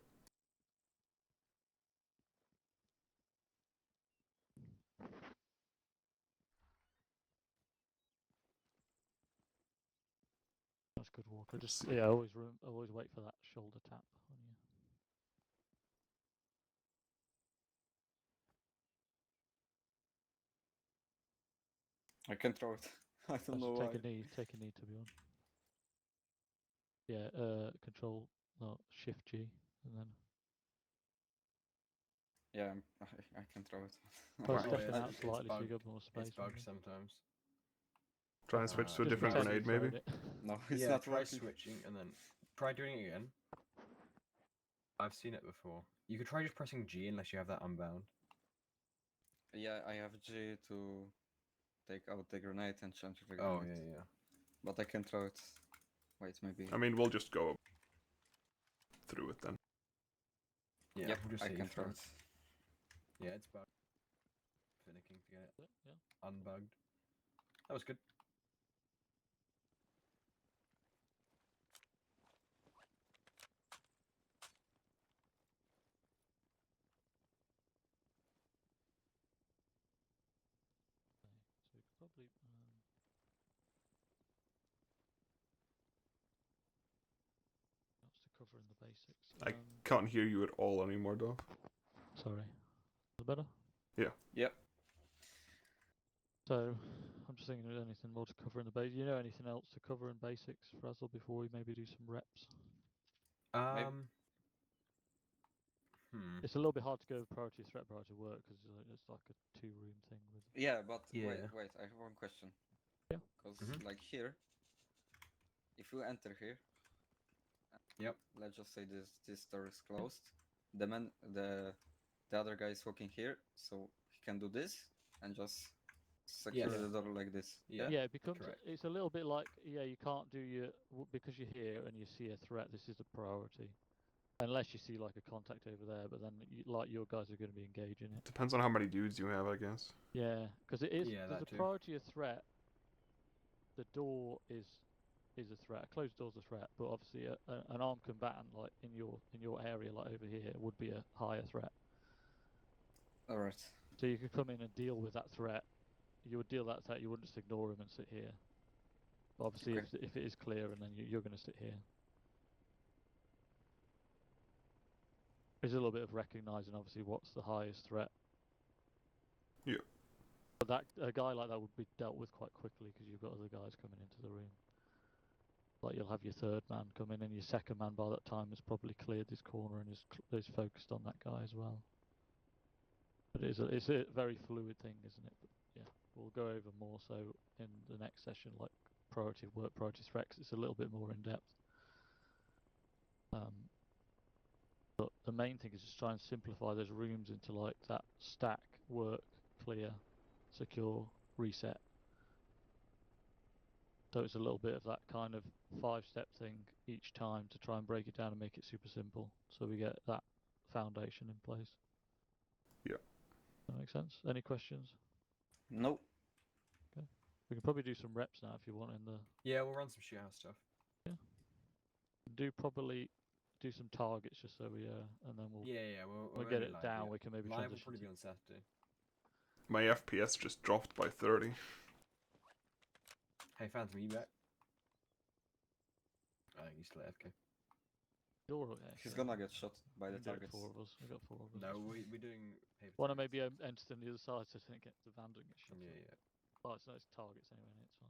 S1: That's good, Walker.
S3: Let's
S1: Just
S3: see.
S1: always wait for that shoulder tap on you.
S5: I can throw it. I don't know why.
S1: Take a knee to be on. Yeah, Control Shift G, and then
S5: Yeah, I can throw it.
S1: Well,
S3: Right.
S1: stepping
S2: yeah,
S1: out slightly so you
S2: bugged.
S1: got more space.
S2: It's bugged
S1: maybe.
S2: sometimes.
S3: Try and switch to a
S2: Just
S3: different
S1: pretend
S3: grenade,
S1: you
S3: maybe.
S1: thrown it.
S5: No, it's
S2: Yeah,
S5: not
S2: try
S5: working.
S2: switching and then try doing it again. I've seen it before. You could try just pressing G unless you have that unbound.
S5: Yeah, I have G to take out the grenade and change the
S2: Oh
S5: grenade.
S2: yeah.
S5: But I can throw it. Wait, maybe.
S3: I mean, we'll just go through it then.
S2: Yeah,
S5: Yep,
S2: we'll just
S5: I
S2: see
S5: can
S2: for
S5: throw
S2: it.
S5: it.
S2: Yeah, it's bugged. Finicking to get it
S1: Yeah.
S2: unbugged. That was good.
S1: Okay, so we could probably that's to cover in the basics.
S3: I can't hear you at all anymore, though.
S1: Sorry. Is it better?
S5: Yep.
S1: So I'm just thinking of anything more to cover in the base. You know anything else to cover in basics, Frazzle, before we maybe do some reps? It's a little bit hard to go with priority threat, priority work because it's like a 2-room thing with.
S5: Yeah, but
S2: Yeah.
S5: wait, I have one question.
S1: Yeah.
S5: Because
S2: Mhm.
S5: like here, if you enter here,
S2: Yep.
S5: let's just say this door is closed. The other guy is walking here, so he can do this and just secure
S2: Yes.
S5: the door like this.
S2: Yeah.
S1: Yeah, it becomes.
S2: correct.
S1: It's a little bit like you can't do because you're here and you see a threat. This is a priority, unless you see like a contact over there. But then your guys are going to be engaging it.
S3: Depends on how many dudes you have, I guess.
S1: Yeah, because it is.
S2: Yeah,
S1: There's
S2: that
S1: a
S2: too.
S1: priority of threat. The door is a threat. A closed door's a threat, but obviously an armed combatant like in your area, like over here, would be a higher threat.
S5: All right.
S1: So you could come in and deal with that threat. You would deal that threat. You wouldn't just ignore him and sit here. But obviously,
S5: Okay.
S1: if it is clear, and then you're going to sit here. There's a little bit of recognizing, obviously, what's the highest threat.
S3: Yeah.
S1: But a guy like that would be dealt with quite quickly because you've got other guys coming into the room. Like you'll have your third man come in, and your second man by that time has probably cleared this corner and is focused on that guy as well. But it's a very fluid thing, isn't it? But yeah, we'll go over more so in the next session, like priority work, priority threat, 'cause it's a little bit more in depth. But the main thing is just try and simplify those rooms into like that stack, work, clear, secure, reset. So it's a little bit of that kind of 5-step thing each time to try and break it down and make it super simple. So we get that foundation in place.
S3: Yeah.
S1: That makes sense? Any questions?
S5: Nope.
S1: We can probably do some reps now if you want in the.
S2: Yeah, we'll run some shithouse stuff.
S1: Probably do some targets just so we and then we'll
S2: Yeah,
S1: we'll get it down. We can maybe
S2: Live will
S1: transition.
S2: probably be on Saturday.
S3: My FPS just dropped by 30.
S2: Hey, Phantom, are you back? I think he's still AFK.
S5: He's gonna get shot by the
S1: We got
S5: targets.
S1: 4 of us. We got 4 of us.
S2: No, we're doing paper
S1: Want to
S2: targets.
S1: maybe enter on the other side so I don't get the van don't get shot.
S2: Yeah.
S1: Oh, it's not. It's targets anyway. It's fine.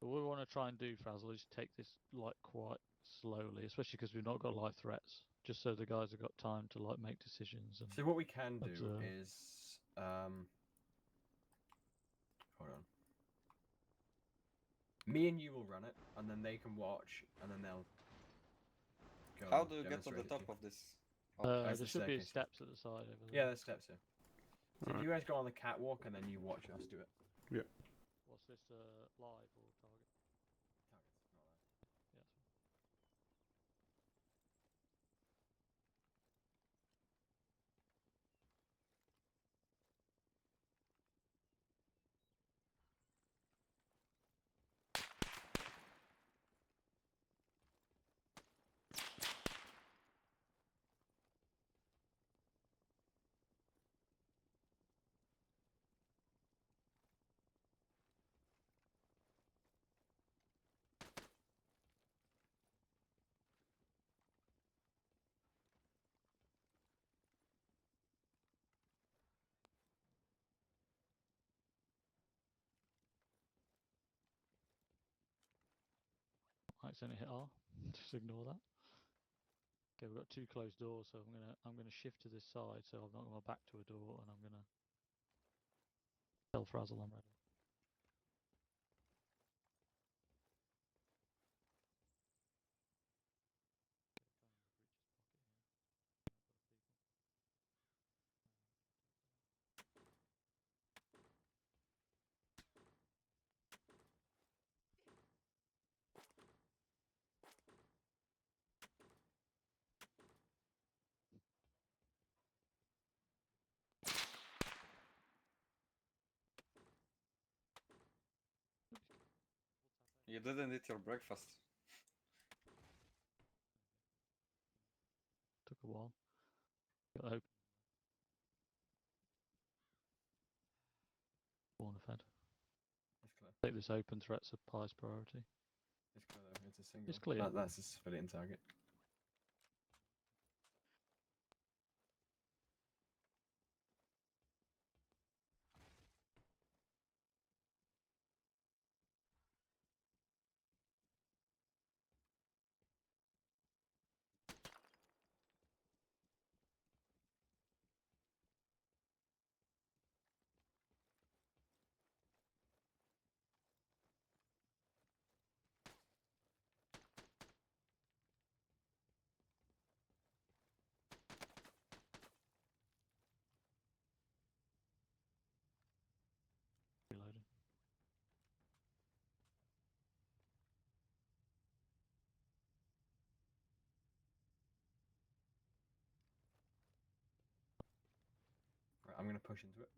S1: But what we want to try and do, Frazzle, is take this like quite slowly, especially because we've not got live threats. Just so the guys have got time to like make decisions and.
S2: So what we can do
S1: Observe.
S2: is, hold on. Me and you will run it, and then they can watch, and then they'll. Go
S5: How
S2: and
S5: do you get to the
S2: demonstrate it
S5: top
S2: you.
S5: of this?
S2: As
S1: There
S2: the
S1: should be
S2: staircase.
S1: steps at the side over there.
S2: Yeah, there's steps here. So
S3: Alright.
S2: if you guys go on the catwalk, and then you watch us do it.
S1: What's this? Live or target? Yeah. Accidentally hit R. Just ignore that. Okay, we've got 2 closed doors, so I'm gonna shift to this side, so I'm not going back to a door, and I'm gonna tell Frazzle I'm ready.
S5: You didn't eat your breakfast.
S1: Took a while. Got open. Corner fed.
S2: It's clear.
S1: Take this open threat's a highest priority.
S2: It's clear though. It's a single.
S1: It's clear.
S2: That's a civilian target.
S1: Reloading.
S2: Right, I'm gonna push into it.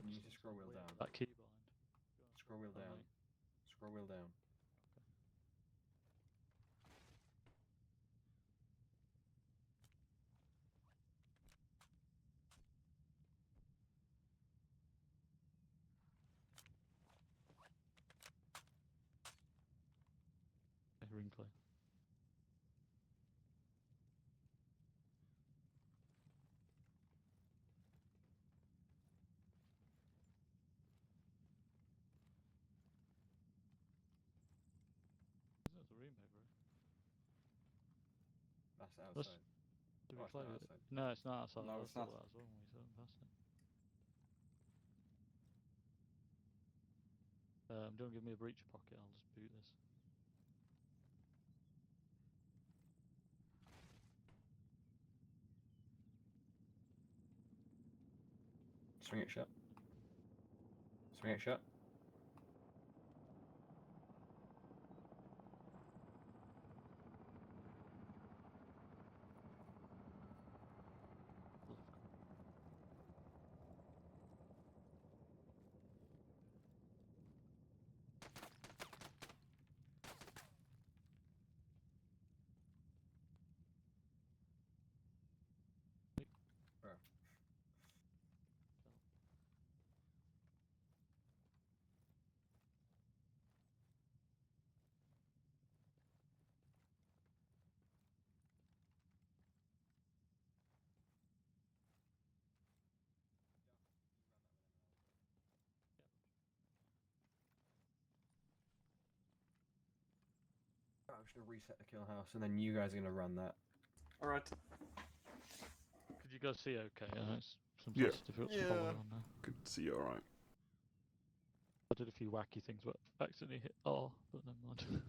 S2: You need to scroll wheel down.
S1: That key behind.
S2: Scroll wheel down.
S1: Right.
S2: Scroll wheel down.
S1: Okay, ring clear. That's a room over it.
S2: That's
S1: Let's-
S2: outside.
S1: Do
S2: Oh,
S1: we
S2: it's not
S1: close it?
S2: outside.
S1: No, it's not outside.
S5: No,
S1: I
S5: it's
S1: thought
S5: not.
S1: that as well when we saw it past it. Don't give me a breach pocket, I'll just boot this.
S2: Swing it shut. Swing it shut. Bro. I'm just gonna reset the kill house, and then you guys are gonna run that.
S3: All right.
S1: Could you guys see okay? It's sometimes
S3: Yeah.
S1: it's difficult to
S3: Yeah.
S1: follow on there.
S3: Good to see you. All right.
S1: I did a few wacky things, but accidentally hit R, but never mind.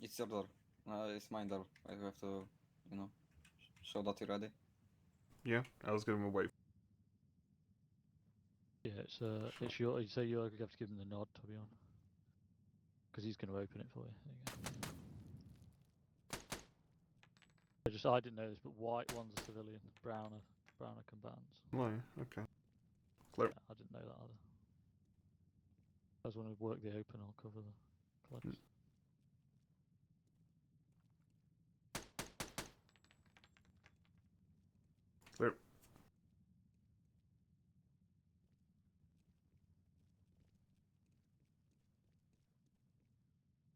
S5: It's your door. It's mine door. I have to, show that you're ready.
S3: Yeah. I was gonna wait.
S1: Yeah, it's your. So you have to give him the nod, to be honest, because he's going to open it for you. There you go. I didn't know this, but white one's a civilian, brown are combatants.
S3: No. Okay. Clear.
S1: Yeah, I didn't know that either. I was going to work the open, I'll cover the close.
S3: Clear.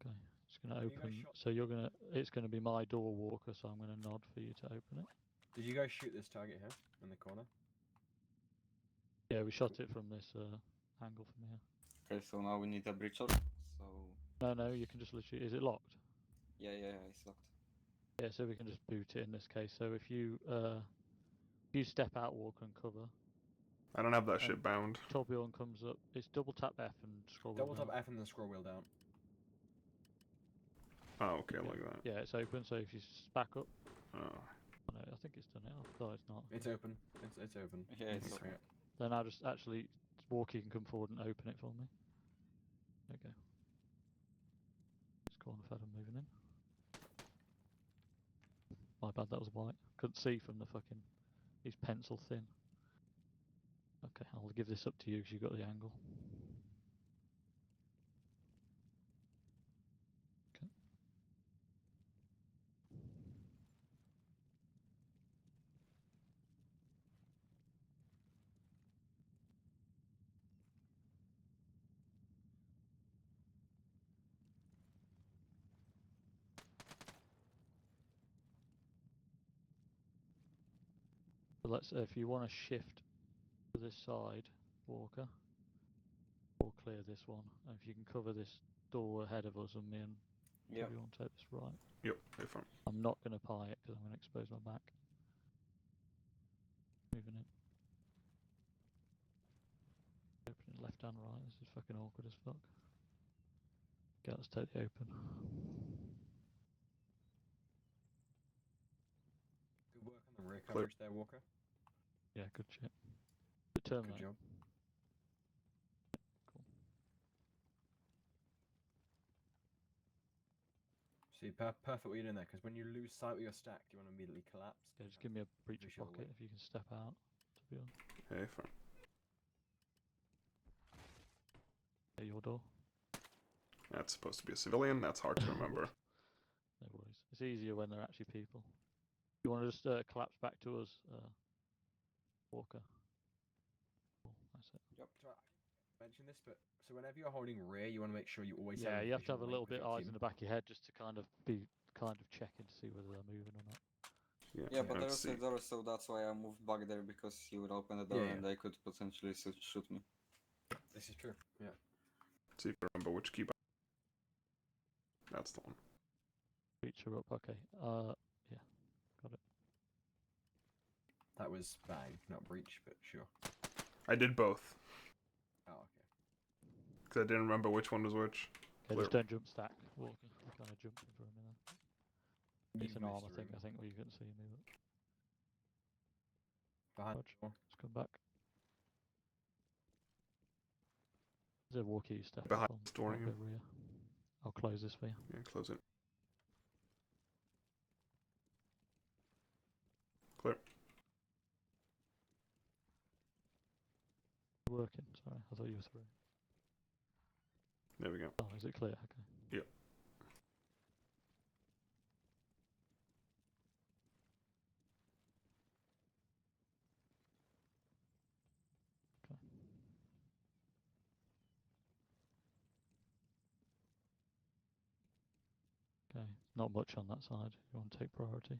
S1: Okay, it's going to
S2: Have you guys
S1: open.
S2: shot-
S1: So you're going to. It's going to be my door, Walker. So I'm going to nod for you to open it.
S2: Did you guys shoot this target here in the corner?
S1: Yeah, we shot it from this angle from here.
S5: Okay, so now we need a breacher. So
S1: No, you can just literally. Is it locked?
S5: yeah, it's locked.
S1: Yeah, so we can just boot it in this case. So if you step out, Walker, and cover,
S3: I don't have that shit bound.
S1: Torbjorn comes up. It's double tap F and scroll.
S2: Double
S1: wheel
S2: tap
S1: down.
S2: F and then scroll wheel down.
S3: Oh, okay,
S1: Yeah.
S3: like that.
S1: Yeah, it's open. So if you back up,
S3: Oh.
S1: oh, no, I think it's done it. Oh, it's not.
S2: It's open. It's open.
S5: Yeah,
S2: You
S5: it's
S2: can swing
S5: open.
S2: it.
S1: Then I'll just actually Walker can come forward and open it for me. There you go. It's corner fed and moving in. My bad, that was white. Couldn't see from the fucking. He's pencil thin. Okay, I'll give this up to you because you got the angle. Okay. So let's. If you want to shift to this side, Walker, we'll clear this one. And if you can cover this door ahead of us and me and
S5: Yeah.
S1: everyone take this right.
S3: Yep, okay, fine.
S1: I'm not going to pie it because I'm going to expose my back. Moving it. Opening left and right. This is fucking awkward as fuck. Okay, let's take the open.
S2: Good work on the rear
S3: Clear.
S2: coverage there, Walker.
S1: Yeah, good shit. Good turn,
S2: Good
S1: mate.
S2: job.
S1: Cool.
S2: See, perfect what you're doing there, because when you lose sight with your stack, you want to immediately collapse.
S1: Yeah, just give me a breacher
S2: Visual
S1: pocket
S2: way.
S1: if you can step out. To be honest.
S3: Okay, fine.
S1: Yeah, your door.
S3: That's supposed to be a civilian. That's hard to remember.
S1: No worries. It's easier when they're actually people. You want to just collapse back to us, Walker? Cool, that's it.
S2: So I didn't mention this, but so whenever you're holding rear, you want to make sure you always
S1: Yeah,
S2: have
S1: you have to have a
S2: visual
S1: little
S2: link with
S1: bit
S2: your
S1: eyes in
S2: team.
S1: the back of your head just to kind of be checking to see whether they're moving or not.
S5: Yeah, but
S3: let's
S5: there's a
S3: see.
S5: door, so that's why I moved back there, because he would open the door
S2: Yeah,
S5: and they could potentially shoot me.
S2: This is true. Yeah.
S3: See if I remember which key. That's the one.
S1: Breacher up, okay. Yeah, got it.
S2: That was bang, not breach, but sure.
S3: I did both
S2: Oh, okay.
S3: because I didn't remember which one was which.
S1: Yeah, just don't jump stack, Walker. You kind of jumped in for a minute. It's
S2: You've
S1: an armor
S2: missed
S1: thing,
S2: room.
S1: I think, where you couldn't see me. But
S2: Behind
S1: Dodge.
S2: the door.
S1: let's come back. Is there Walker you step
S3: Behind
S1: up on?
S3: the door
S1: I'll
S3: here.
S1: go rear. I'll close this for you.
S3: Yeah, close it. Clear.
S1: Working, sorry. I thought you were through.
S3: There we go.
S1: Oh, is it clear? Okay.
S3: Yep.
S1: Okay. Okay, not much on that side. You want to take priority?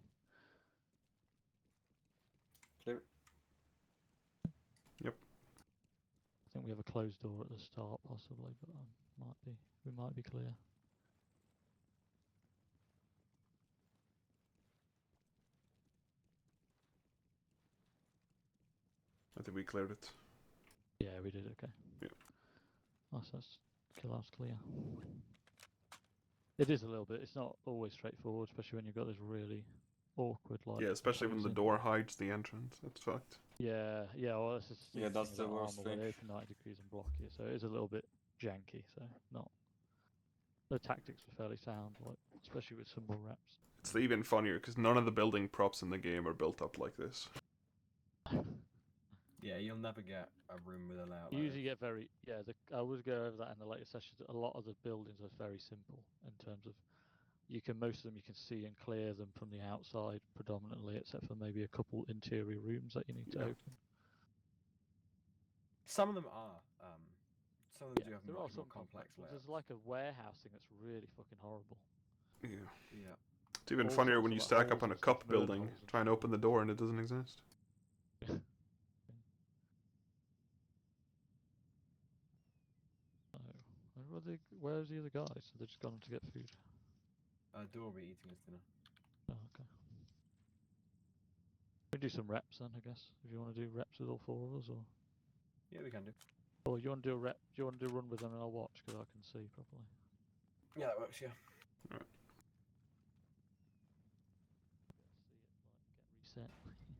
S5: Clear.
S1: I think we have a closed door at the start, possibly, but we might be clear.
S3: I think we cleared it.
S1: Yeah, we did. Okay.
S3: Yeah.
S1: Nice. That's killer's clear. It is a little bit. It's not always straightforward, especially when you've got this really awkward like.
S3: Yeah, especially when the
S1: housing.
S3: door hides the entrance. It's fucked.
S1: Yeah, yeah. Well, that's just
S5: Yeah, that's the worst
S1: armor, where
S5: thing.
S1: they open 90 degrees and block you, so it is a little bit janky. So not. The tactics were fairly sound, like especially with some more reps.
S3: It's even funnier because none of the building props in the game are built up like this.
S2: Yeah, you'll never get a room with a layout.
S1: You
S2: like
S1: usually
S2: this.
S1: get very I would go over that in the later sessions. A lot of the buildings are very simple in terms of most of them you can see and clear them from the outside predominantly, except for maybe a couple interior rooms that you need to
S3: Yeah.
S1: open.
S2: Some of them are. Some of them do have
S1: there are
S2: much more
S1: some
S2: complex
S1: ones.
S2: layouts.
S1: There's like a warehouse thing that's really fucking horrible.
S3: Yeah.
S2: Yeah.
S3: It's even
S1: All
S3: funnier
S1: sorts
S3: when
S1: of,
S3: you
S1: like,
S3: stack up
S1: holes
S3: on a
S1: and stuff,
S3: cup
S1: burn
S3: building,
S1: holes and
S3: try and
S1: stuff.
S3: open the door, and it doesn't exist.
S1: Oh, where's the other guys? So they've just gone to get food.
S2: Dor will be eating his dinner.
S1: Oh, okay. We do some reps then, I guess. If you want to do reps with all four of us, or
S2: Yeah, we can do.
S1: you want to do a rep? Do you want to do a run with them and I'll watch because I can see properly.
S2: Yeah, that works. Yeah.
S1: See it, like, get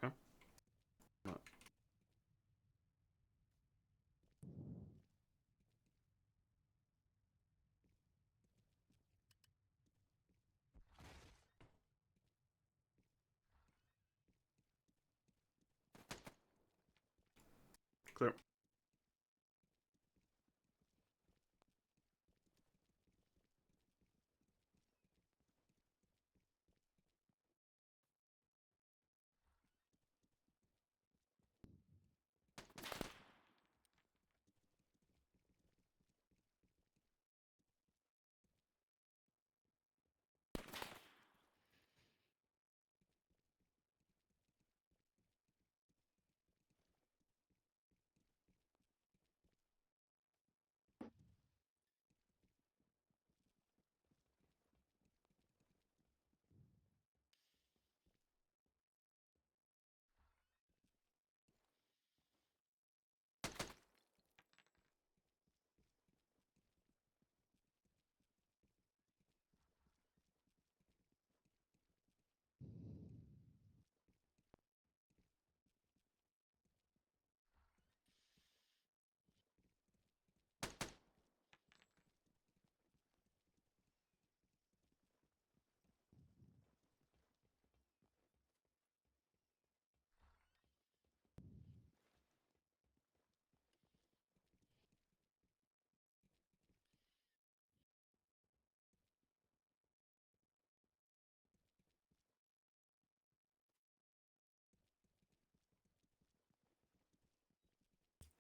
S1: reset.
S3: Yeah. Clear.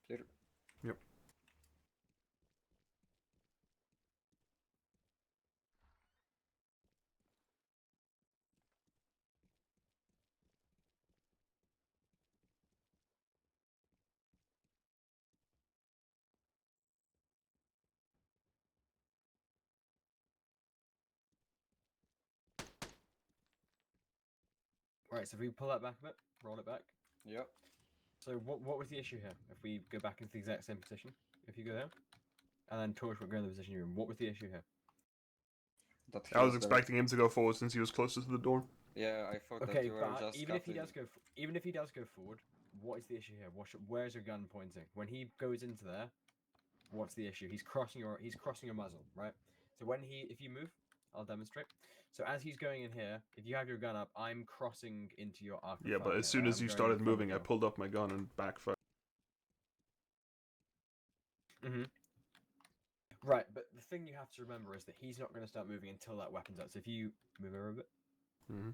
S5: Clear.
S3: Yep.
S2: Right. So if we pull that back a bit, roll it back.
S5: Yep.
S2: So what was the issue here? If we go back into the exact same position, if you go there, and then Torch will go in the position you're in, what was the issue here?
S5: That he
S3: I was
S5: there.
S3: expecting him to go forward since he was closest to the door.
S5: Yeah, I thought that
S2: Okay,
S5: you were
S2: but
S5: just
S2: even if he
S5: cutting-
S2: does go, even if he does go forward, what is the issue here? Where's your gun pointing? When he goes into there, what's the issue? He's crossing your muzzle, right? So if you move, I'll demonstrate. So as he's going in here, if you have your gun up, I'm crossing into your arc.
S3: Yeah, but as soon as you started moving, I pulled up my gun and backfired.
S2: Mm-hmm. Right, but the thing you have to remember is that he's not going to start moving until that weapon's up. So if you move over a bit,
S3: Mm-hmm.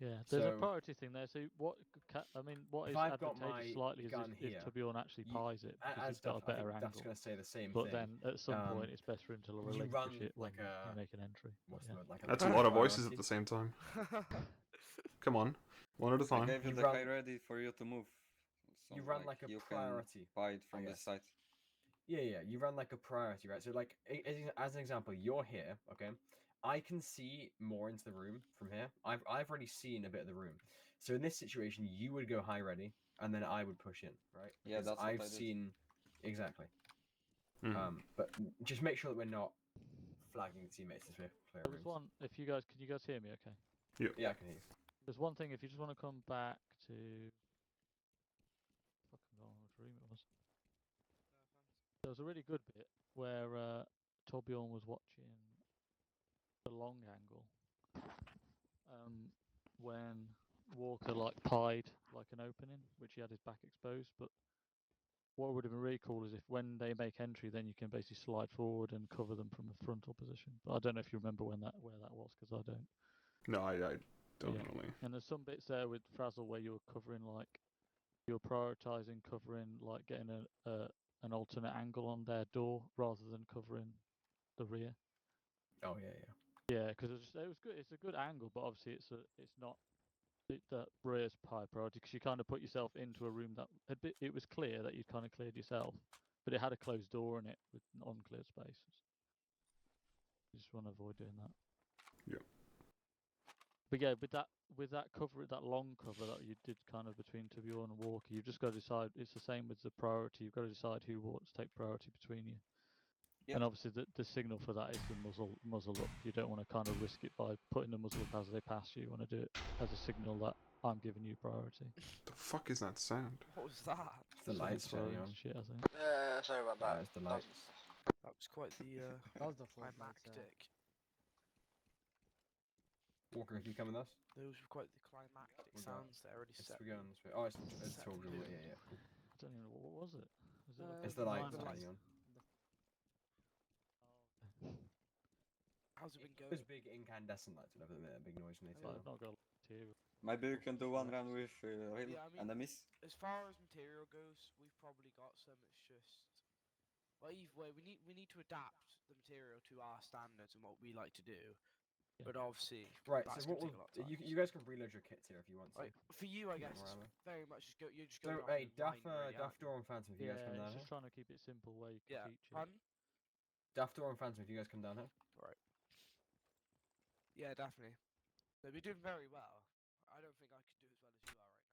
S1: Yeah, there's a
S2: So-
S1: priority thing there. So what what
S2: If
S1: is
S2: I've got
S1: advantageous
S2: my
S1: slightly is
S2: gun
S1: if
S2: here,
S1: Torbjorn actually pies it because
S2: as
S1: he's got a
S2: stuff, I
S1: better
S2: think
S1: angle.
S2: that's going to say the same
S1: But
S2: thing.
S1: then at some
S2: Um,
S1: point it's best for him to
S2: you
S1: relinquish
S2: run
S1: it when
S2: like a-
S1: you make an entry. But
S2: What's
S1: yeah.
S2: the word? Like
S3: That's a lot of voices
S2: priority.
S3: at the same time. Come on, one at a
S5: I
S3: time.
S5: gave you
S2: You
S5: the
S2: run-
S5: high ready for you to move. So,
S2: You run like a
S5: you
S2: priority,
S5: can buy it from
S2: I
S5: the
S2: guess.
S5: side.
S2: Yeah, you run like a priority, right? So like as an example, you're here, okay? I can see more into the room from here. I've already seen a bit of the room. So in this situation, you would go high ready, and then I would push in, right?
S5: Yeah,
S2: Because
S5: that's what I
S2: I've
S5: did.
S2: seen exactly.
S3: Mhm.
S2: But just make sure that we're not flagging teammates as we're clear
S1: There was
S2: rooms.
S1: one. If you guys, can you guys hear me? Okay.
S2: Yeah, I can hear you.
S1: There's one thing. If you just want to come back to. Fucking don't know which room it was. There was a really good bit where Torbjorn was watching the long angle. When Walker like pied like an opening, which he had his back exposed. But what would have been really cool is if when they make entry, then you can basically slide forward and cover them from a frontal position. But I don't know if you remember where that was, because I don't.
S3: No, I don't
S1: Yeah.
S3: really.
S1: And there's some bits there with Frazzle where you were covering like you're prioritizing covering like getting an alternate angle on their door rather than covering the rear.
S2: Oh yeah, yeah.
S1: Yeah, because it was good. It's a good angle, but obviously it's not that rear's high priority because you kind of put yourself into a room that it was clear that you'd kind of cleared yourself, but it had a closed door in it with uncleared spaces. You just want to avoid doing that.
S3: Yeah.
S1: But yeah, with that cover, that long cover that you did kind of between Torbjorn and Walker, you've just got to decide. It's the same with the priority. You've got to decide who wants to take priority between you.
S5: Yep.
S1: And obviously, the signal for that is the muzzle up. You don't want to kind of risk it by putting the muzzle up as they pass you. You want to do it as a signal that I'm giving you priority.
S3: The fuck is that sound?
S4: What was that?
S2: It's the lights turning on.
S1: Shit, I think.
S6: Sorry about that.
S2: It's the lights.
S4: That was quite the
S6: That was the floodlights.
S4: climactic.
S2: Walker, if you come with us,
S4: Those were quite the climactic
S2: Was that-
S4: sounds there. Already set.
S2: we're going this way. Oh, it's
S4: Set
S2: Torbjorn.
S4: the mood.
S2: Yeah, cool.
S1: I don't even know what was it. Was it like
S2: It's
S1: a
S2: the lights
S1: timer?
S2: turning on.
S4: How's it been
S2: Those
S4: going?
S2: big incandescent lights, whatever, they make a big noise when they
S1: Well,
S2: turn
S1: I've
S2: on.
S1: not got material.
S5: Maybe you can do one run with real
S4: Yeah, I mean-
S5: enemies.
S4: As far as material goes, we've probably got some. It's just, well, either way, we need to adapt the material to our standards and what we like to do.
S1: Yeah.
S4: But obviously,
S2: Right,
S4: that's
S2: so what
S4: gonna
S2: we'll,
S4: take a lot of time.
S2: you guys can reload your kits here if you want to.
S4: Like for you, I
S2: Get
S4: guess
S2: more
S4: it's
S2: ammo.
S4: very much just go. You're just
S2: So,
S4: going.
S2: hey, Duff,
S4: really, aren't you?
S2: Door and Phantom, if you
S1: Yeah,
S2: guys come down
S1: it's
S2: here.
S1: just trying to keep it simple where you can
S4: Yeah.
S1: teach it.
S4: Pardon?
S2: Duff, Door and Phantom, if you guys come down here.
S4: Yeah, definitely. They'll be doing very well. I don't think I could do as well as you are right now.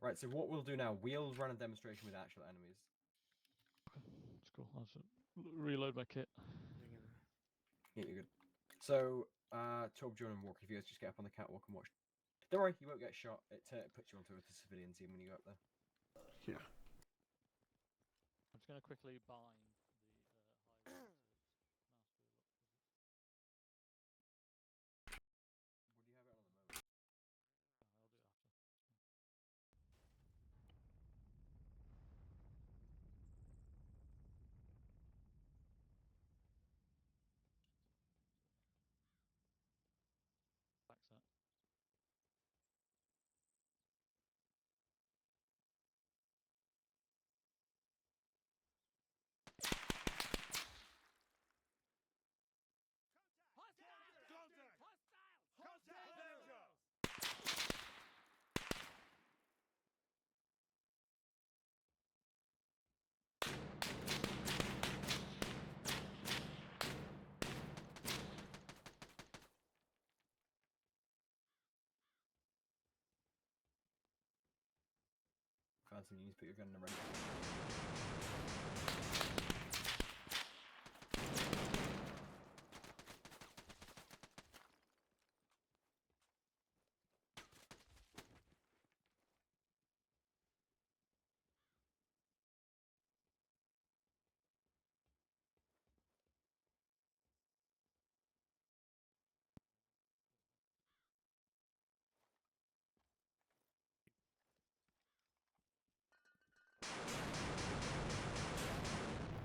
S2: Right, so what we'll do now, we'll run a demonstration with actual enemies.
S1: It's cool. I'll just reload my kit.
S2: Yeah, you're good. So, Torbjorn and Walker, if you guys just get up on the catwalk and watch. Don't worry, you won't get shot. It puts you onto a civilian team when you go up there.
S3: Yeah.
S1: I'm just going to quickly bind the highway.
S2: What do you have it on at the moment?
S1: I'll do it after. Back set.
S2: Phantom, you need to put your gun in the ready.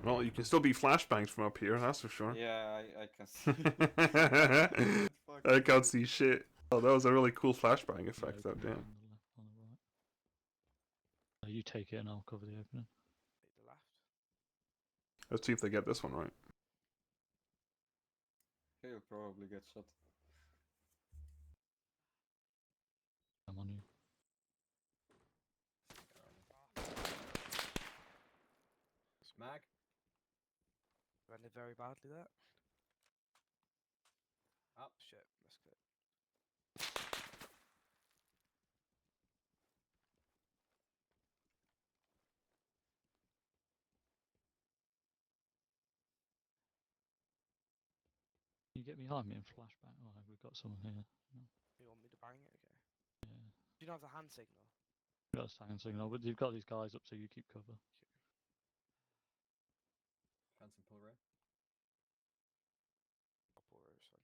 S3: Well, you can still be flashbanged from up here, that's for sure.
S5: Yeah, I can see. Fuck.
S3: I can't see shit. Oh, that was a really cool flashbang effect,
S1: The
S3: that
S1: opening
S3: damn.
S1: on the left, on the right. You take it and I'll cover the opening.
S4: Take the left.
S3: Let's see if they get this one right.
S5: He'll probably get shot.
S1: I'm on you.
S2: Mag?
S4: Ran it very badly there.
S2: Up.
S4: Shit, missed it.
S1: get behind me and flashbang? Oh, we've got someone here. No.
S4: You want me to bang it? Okay.
S1: Yeah.
S4: Do you not have the hand signal?
S1: We've got a second signal, but you've got these guys up, so you keep cover.
S2: Phantom pull away.
S4: I'll pour it, son.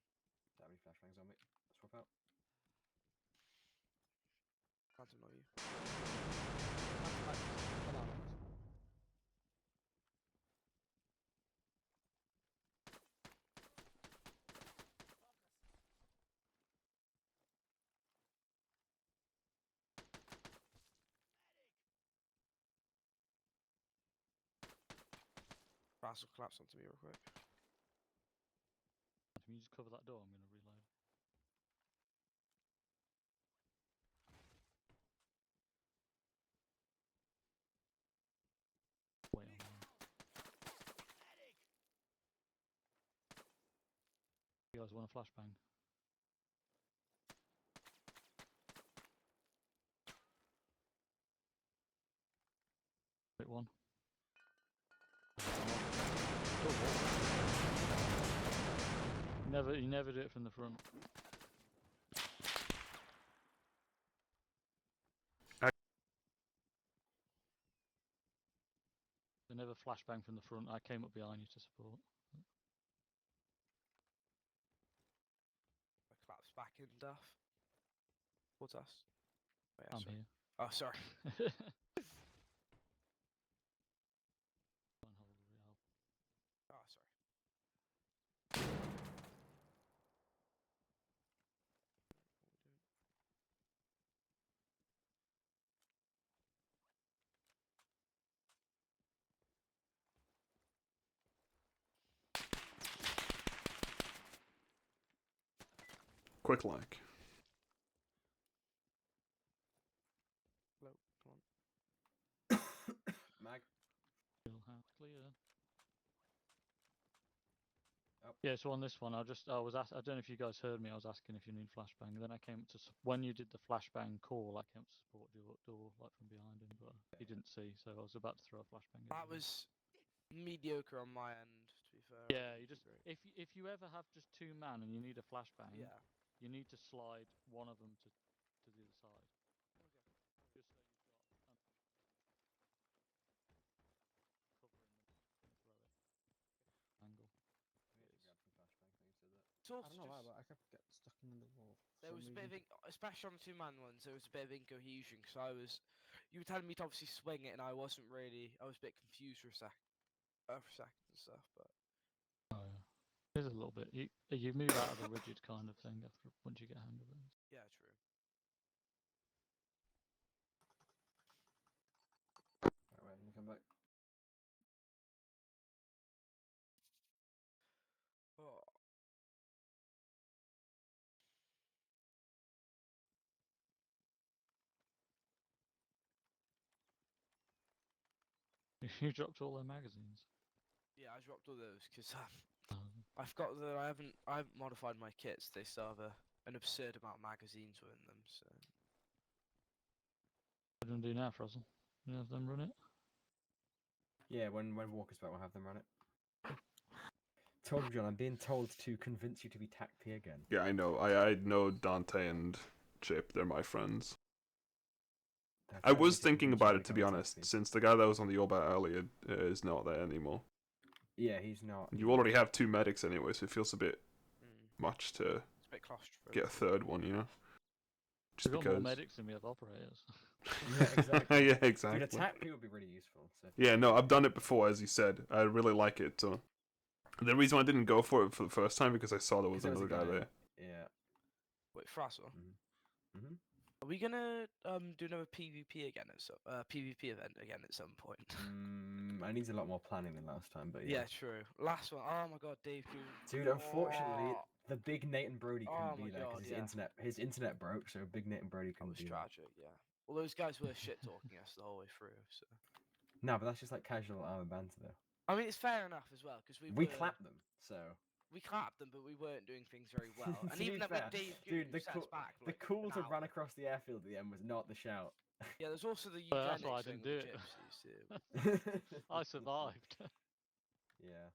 S2: Don't have any flashbangs on me. Swap out.
S4: Phantom, not you.
S6: Come on.
S4: Brass will collapse onto me real quick.
S1: Can you just cover that door? I'm going to reload. Wait on that. You guys want a flashbang? Hit one. You never do it from the front. They never flashbang from the front. I came up behind you to support.
S4: I collapse back in, Duff. What's us? Oh, yeah,
S1: I'm
S4: sorry.
S1: here.
S4: Oh, sorry.
S1: Try and hold the real.
S4: Oh, sorry.
S3: Quick like.
S4: Hello, come on.
S2: Mag.
S1: Still half clear.
S2: Up.
S1: Yeah, so on this one, I don't know if you guys heard me. I was asking if you need flashbang. Then I came up to when you did the flashbang call. I came up to support your door like from behind him, but he didn't see, so I was about to throw a flashbang.
S4: That was mediocre on my end, to be fair.
S1: Yeah, you just
S4: Great.
S1: if you ever have just two man and you need a flashbang,
S4: Yeah.
S1: you need to slide one of them to the other side. Just so you've got cover in the throw it angle.
S2: I need to grab some flashbangs. I think you said that.
S4: It's
S6: I
S4: also
S6: don't know why,
S4: just,
S6: but I kept getting stuck in the wall. for
S4: there
S6: some
S4: was a bit of,
S6: reason.
S4: especially on the two-man ones, there was a bit of incohesion because you were telling me to obviously swing it, and I wasn't really. I was a bit confused for a second and stuff, but
S1: Oh yeah, there's a little bit. You move out of the rigid kind of thing after once you get a hang of it.
S4: yeah, true.
S2: Right, wait, let me come back.
S4: Oh,
S1: You dropped all their magazines.
S4: yeah, I dropped all those because
S1: Um,
S4: I forgot that I haven't modified my kits. They still have an absurd amount of magazines within them. So
S1: what do you want to do now, Frizzle? You have them run it?
S2: Yeah, when Walker's back, we'll have them run it. Told you, John. I'm being told to convince you to be TAC-P again.
S3: Yeah, I know. I know Dante and Chip. They're my friends.
S2: They're
S3: I
S2: telling me
S3: was
S2: to
S3: thinking
S2: convince you
S3: about it, to
S2: become
S3: be
S2: a
S3: honest,
S2: TAC-P.
S3: since the guy that was on the Orbit earlier is not there anymore.
S2: Yeah, he's not.
S3: You already have two medics anyway, so it feels a bit much to
S4: it's a bit claustrophobic.
S3: get a third one, you know? Just
S1: We've got
S3: because.
S1: more medics than we have operators.
S2: Yeah, exactly.
S3: Yeah,
S2: Dude,
S3: exactly.
S2: a TAC-P would be really useful. So
S3: Yeah, no, I've done it before, as you said. I really like it. So the reason I didn't go for it for the first time because I saw there was
S2: 'cause
S3: another guy there.
S2: Yeah.
S4: Wait, Frassel,
S2: Mm-hmm.
S4: are we gonna do another PvP again at some PvP event again at some point?
S2: I need a lot more planning than last time, but yeah.
S4: Yeah, true. Last one. Oh my god, Dave.
S2: Dude, unfortunately,
S4: Oh,
S2: the big Nate and Brody
S4: Oh
S2: couldn't
S4: my
S2: be there
S4: God,
S2: because
S4: yeah.
S2: his internet broke, so big Nate and Brody
S4: that
S2: couldn't
S4: was
S2: be there.
S4: tragic. Yeah. Well, those guys were shit talking us the whole way through. So
S2: No, but that's just like casual armor banter, though.
S4: I mean, it's fair enough as well because
S2: We clapped them, so.
S4: We clapped them, but we weren't doing things very well. And
S2: To
S4: even
S2: be
S4: when
S2: fair,
S4: Dave
S2: dude, the
S4: set us
S2: cool,
S4: back, for
S2: the
S4: like
S2: call
S4: an
S2: to run
S4: hour.
S2: across the airfield at the end was not the shout.
S4: Yeah, there's also the
S1: Well, that's why I
S4: eugenics thing
S1: didn't
S4: with
S1: do
S4: the
S1: it.
S4: gypsies too.
S1: I survived.
S2: Yeah.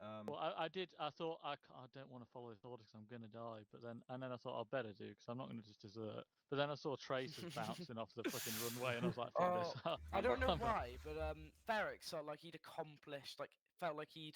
S1: Well, I did. I thought I don't want to follow his orders because I'm gonna die. But then I thought I better do because I'm not gonna just desert. But then I saw tracers bouncing off the fucking runway, and I was like, "Fuck this!"
S4: I don't know
S1: I'm not-
S4: why, but Ferric felt like he'd accomplished, felt like he'd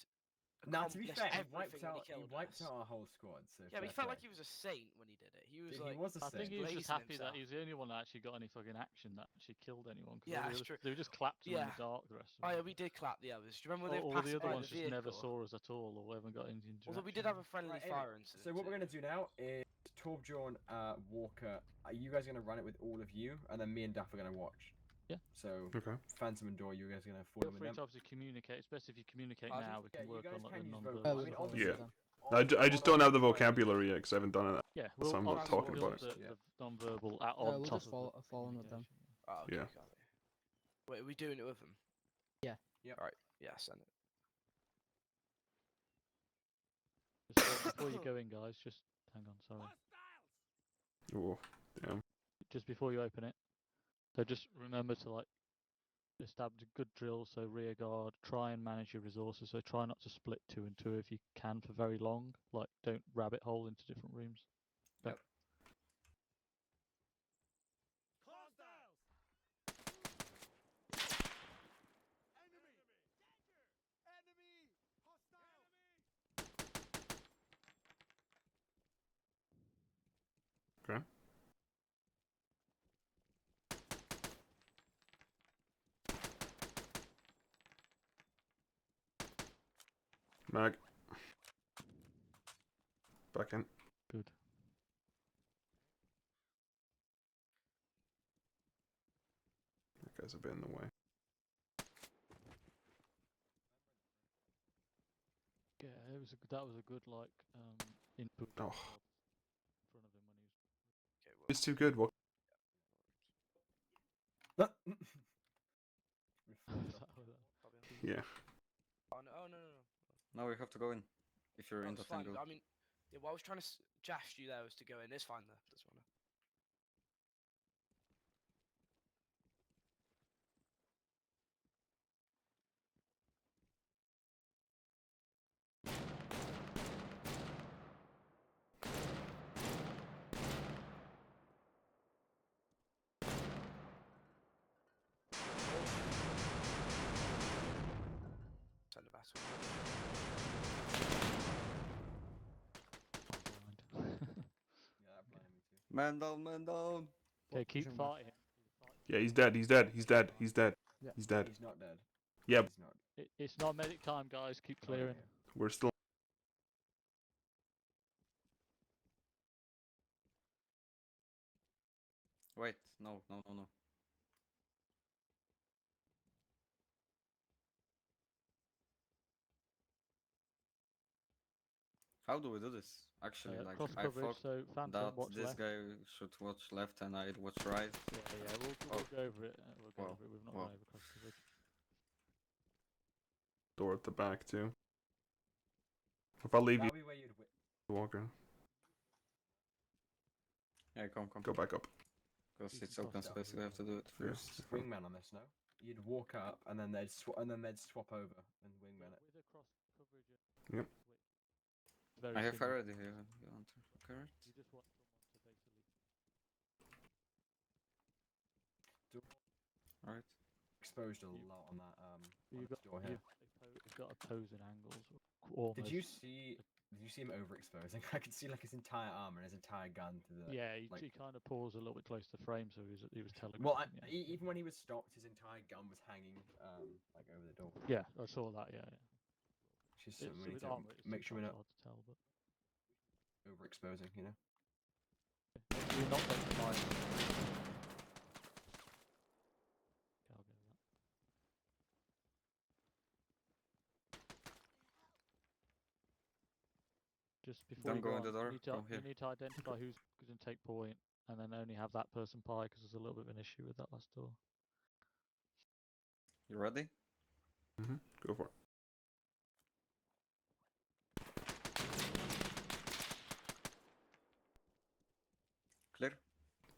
S2: Now, to be
S4: accomplished
S2: fair, he
S4: everything when he killed us.
S2: out our whole squad. So
S4: Yeah, but he
S2: fair
S4: felt like
S2: play.
S4: he was a saint when he did it. He was
S2: Dude, he
S4: like,
S2: was a
S1: I think he was just
S4: blazing
S1: happy that
S4: himself.
S1: he's the only one that actually got any fucking action that actually killed anyone. 'Cause
S4: Yeah,
S1: all the
S4: that's
S1: others-
S4: true.
S1: They were just clapped him in
S4: Yeah.
S1: the dark. The rest of
S4: Oh
S1: them.
S4: yeah, we did clap the others. Do you remember when they
S1: All
S4: were
S1: the
S4: passing
S1: other
S4: by
S1: ones
S4: the
S1: just never
S4: vehicle?
S1: saw us at all, or haven't got any interaction.
S4: Although we did have a friendly
S2: Right, anyway,
S4: fire incident.
S2: So what we're
S4: too.
S2: gonna do now is Torbjorn, Walker. Are you guys gonna run it with all of you, and then me and Duff are gonna watch?
S1: Yeah.
S2: So
S3: Okay.
S2: Phantom and Door, you guys are gonna fall
S1: Feel
S2: in with
S1: free
S2: them.
S1: to obviously communicate, especially if you communicate
S4: Pardon?
S1: now. We
S2: Yeah,
S1: can
S2: you
S1: work
S2: guys
S1: on like
S2: can
S1: the
S2: use
S1: non-verbal.
S2: vocals.
S6: we
S2: I mean,
S6: can follow
S3: Yeah.
S6: them.
S3: I just don't have the vocabulary yet because I haven't done it.
S1: Yeah,
S3: So
S1: we'll
S3: I'm not
S1: obviously
S3: talking
S1: build
S3: about
S2: it.
S1: the,
S2: Yeah.
S1: the non-verbal on
S6: we'll
S1: top
S6: just
S1: of
S6: follow-
S1: the
S6: follow with them.
S1: communication,
S4: Oh, okay,
S3: Yeah.
S4: got it. Wait, are we doing it with them?
S6: Yeah.
S2: Yep.
S4: Alright, yeah, send it.
S1: Just before you go in, guys, just hang on. Sorry.
S3: Oh, damn.
S1: Just before you open it. So just remember to like establish a good drill. So rear guard. Try and manage your resources. So try not to split 2 and 2 if you can for very long. Like don't rabbit hole into different rooms. Go.
S5: Yep.
S3: Okay. Mag. Back in.
S1: Good.
S3: That guy's a bit in the way.
S1: Yeah, that was a good like input.
S3: Oh.
S1: In front of him when he was.
S4: Okay, well,
S3: It's too good. What? Yeah.
S4: oh, no.
S5: Now we have to go in. If you're
S4: No,
S5: in
S4: it's
S5: the
S4: fine.
S5: tangle.
S4: I mean, yeah, what I was trying to suggest you there was to go in. It's fine, though. That's fine. Send it back to him.
S2: Yeah, that blinded me too.
S5: Man down, man down.
S1: Okay, keep
S6: Pushing back.
S1: fighting him.
S3: Yeah, he's dead. He's dead. He's dead. He's dead.
S6: Yeah.
S3: He's dead.
S2: He's not dead.
S3: Yep.
S2: He's not.
S1: It's not medic time, guys. Keep clearing.
S3: We're still.
S5: Wait, no. How do we do this? Actually, like
S1: Cross
S5: I
S1: coverage.
S5: thought
S1: So Phantom,
S5: that
S1: watch
S5: this
S1: left.
S5: guy should watch left and I'd watch right.
S1: Yeah, we'll go over it. We'll go
S5: Well,
S1: over it. We've not
S5: well.
S1: gone over cross coverage.
S3: Door at the back too. If I leave you,
S2: That'll be where you'd
S3: Walker,
S5: Yeah, come.
S3: go back up.
S5: Because
S1: You
S5: it's
S1: can
S5: open
S1: cross
S5: space, we have to do it
S3: Yeah.
S5: first.
S2: wingman on this, no? You'd walk up and then they'd swap over and wingman it.
S1: With a cross coverage.
S3: Yep.
S1: Switch. Very
S5: I have
S1: similar.
S5: already here. You want to correct?
S1: You just want someone to basically.
S5: Alright.
S2: Exposed a lot on that on
S1: You've
S2: this
S1: got
S2: door here.
S1: you've got opposing angles. Almost.
S2: Did you see him overexposing? I could see like his entire arm and his entire gun to the.
S1: Yeah,
S2: like-
S1: he kind of paused a little bit close to the frame, so he was telegraphing.
S2: Well,
S1: yeah.
S2: even when he was stopped, his entire gun was hanging like over the door.
S1: Yeah, I saw that. Yeah.
S2: It's just
S1: It's,
S2: something we need
S1: with
S2: to
S1: armor, it's
S2: make sure we're
S1: sometimes
S2: not
S1: hard to tell, but
S2: overexposing. You know.
S1: we're not going to mind. Okay, I'll go with that. Just before
S5: Don't
S1: you
S5: go in
S1: on,
S5: the door,
S1: you need to,
S5: go
S1: you
S5: here.
S1: need to identify who's going to take point, and then only have that person pie, because there's a little bit of an issue with that last door.
S5: You ready?
S3: Go for it.
S5: Clear?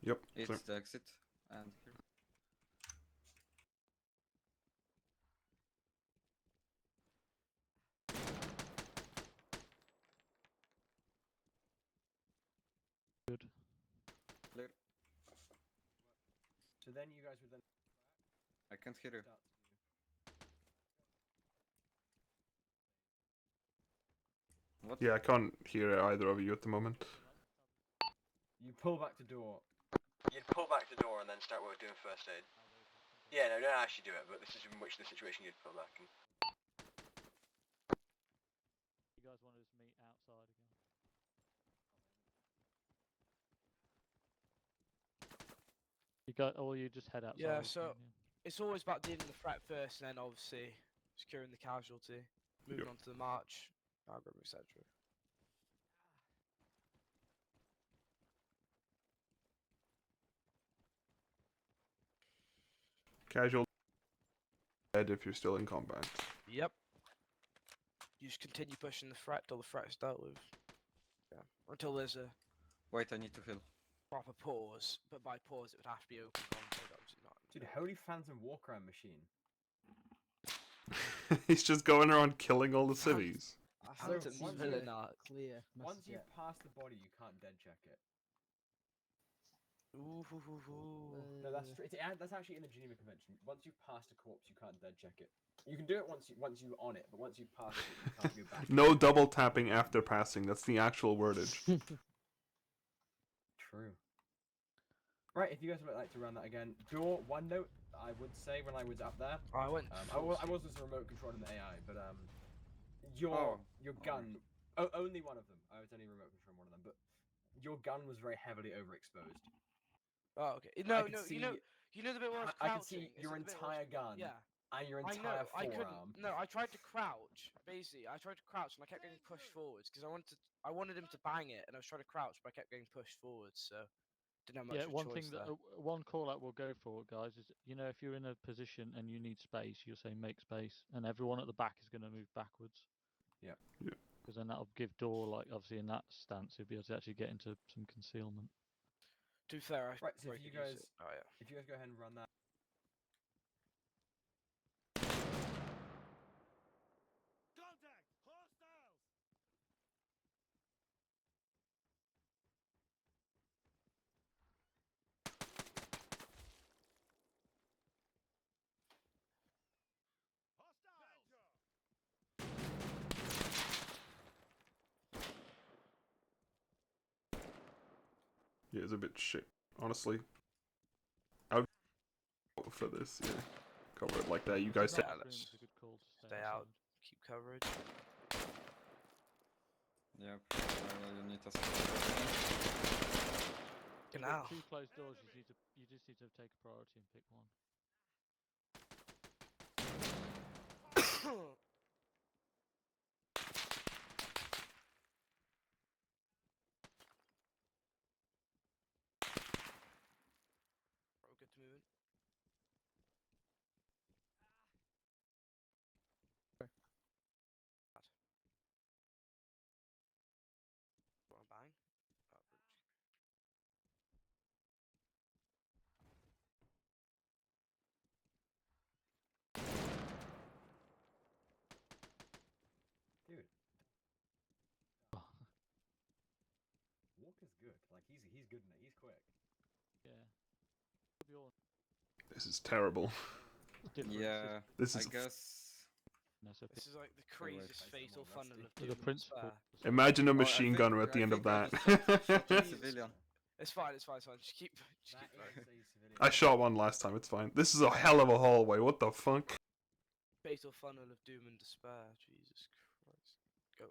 S3: Yep.
S5: It's
S3: clear.
S5: the exit. And here.
S2: So then you guys would then
S5: I can't hear you.
S2: start to.
S5: What?
S3: Yeah, I can't hear either of you at the moment.
S2: You pull back the door. You'd pull back the door and then start doing first aid. Yeah, no, don't actually do it, but this is in which the situation you'd pull back. And...
S1: You guys want to just meet outside again? You got, or you just head outside.
S4: Yeah, so
S1: again,
S4: it's always about dealing with the threat first, and then obviously securing the casualty, moving
S3: Yep.
S4: on to the march, program, etc.
S3: Casual dead if you're still in combat.
S4: Yep. You just continue pushing the threat till the threat's dealt with. Yeah. Until there's a
S5: Wait, I need to heal.
S4: proper pause, but by pause it would have to be open conflict, obviously not.
S2: Dude, Holy Phantom Walkaround machine.
S3: He's just going around killing all the civvies.
S6: I
S2: So
S6: think
S2: once
S6: it's
S2: you-
S6: a clear
S2: Once you
S6: message.
S2: pass the body, you can't dead check it.
S4: Ooh, hoo, hoo, hoo.
S2: No, that's true. That's actually in the Geneva Convention. Once you've passed a corpse, you can't dead check it. You can do it once you're on it, but once you've passed it, you can't go back.
S3: No double tapping after passing. That's the actual wordage.
S2: True. Right, if you guys would like to run that again, door. One note I would say when I was up there,
S4: I went.
S2: I was just remote controlling the AI, but your
S5: Oh,
S2: gun. Only one of them. I was only remote controlling one of them, but your gun was very heavily overexposed.
S4: Oh, okay. No,
S2: could
S4: no.
S2: see-
S4: You know the bit where I was
S2: I
S4: crouching.
S2: could see
S4: Is
S2: your
S4: it the bit where I
S2: entire
S4: was-
S2: gun
S4: Yeah.
S2: and your
S4: I
S2: entire
S4: know. I couldn't.
S2: forearm.
S4: No, I tried to crouch. Basically, I tried to crouch and I kept getting pushed forwards because I wanted him to bang it, and I was trying to crouch, but I kept getting pushed forwards. So didn't have much
S1: Yeah,
S4: of a
S1: one
S4: choice
S1: thing that
S4: there.
S1: one call out will go for, guys, is if you're in a position and you need space, you'll say make space, and everyone at the back is going to move backwards.
S2: Yep.
S3: Yeah.
S1: Because then that'll give door, like obviously in that stance, he'll be able to actually get into some concealment.
S4: To be fair, I
S2: Right, so
S4: probably
S2: if you
S4: could use
S2: guys-
S4: it. Oh yeah.
S2: If you guys go ahead and run that.
S3: Yeah, it's a bit shit. Honestly. I would go for this, yeah. Cover it like that. You guys
S4: Yeah,
S3: said
S1: Room
S4: let's
S1: is a good call to
S4: stay out. Keep coverage.
S5: Yep. You need to.
S1: You've
S4: Now.
S1: got two closed doors. You just need to take a priority and pick one.
S4: We're good to move in. Wanna bang? Oh, bridge.
S2: Dude. Walker's good. Like he's good in it. He's quick.
S1: Yeah. Your
S3: this is terrible.
S1: difference is-
S5: Yeah.
S3: This
S5: I
S3: is
S5: guess.
S1: so
S4: This is like the
S5: Wait,
S4: craziest
S2: wait.
S4: fatal
S2: Someone
S4: funnel of
S2: rusty.
S4: doom
S1: the
S4: and
S1: principle.
S4: despair.
S3: imagine a
S5: Oh, I
S3: machine
S5: think-
S3: gunner at the
S5: I
S3: end of
S5: think I
S3: that.
S5: just shot a
S4: Jesus.
S5: civilian.
S4: It's fine. It's fine. It's fine. Just keep
S2: That
S4: going.
S2: is a civilian.
S3: I shot one last time, it's fine. This is a hell of a hallway, what the fuck?
S4: Fatal funnel of doom and despair. Jesus Christ. Go.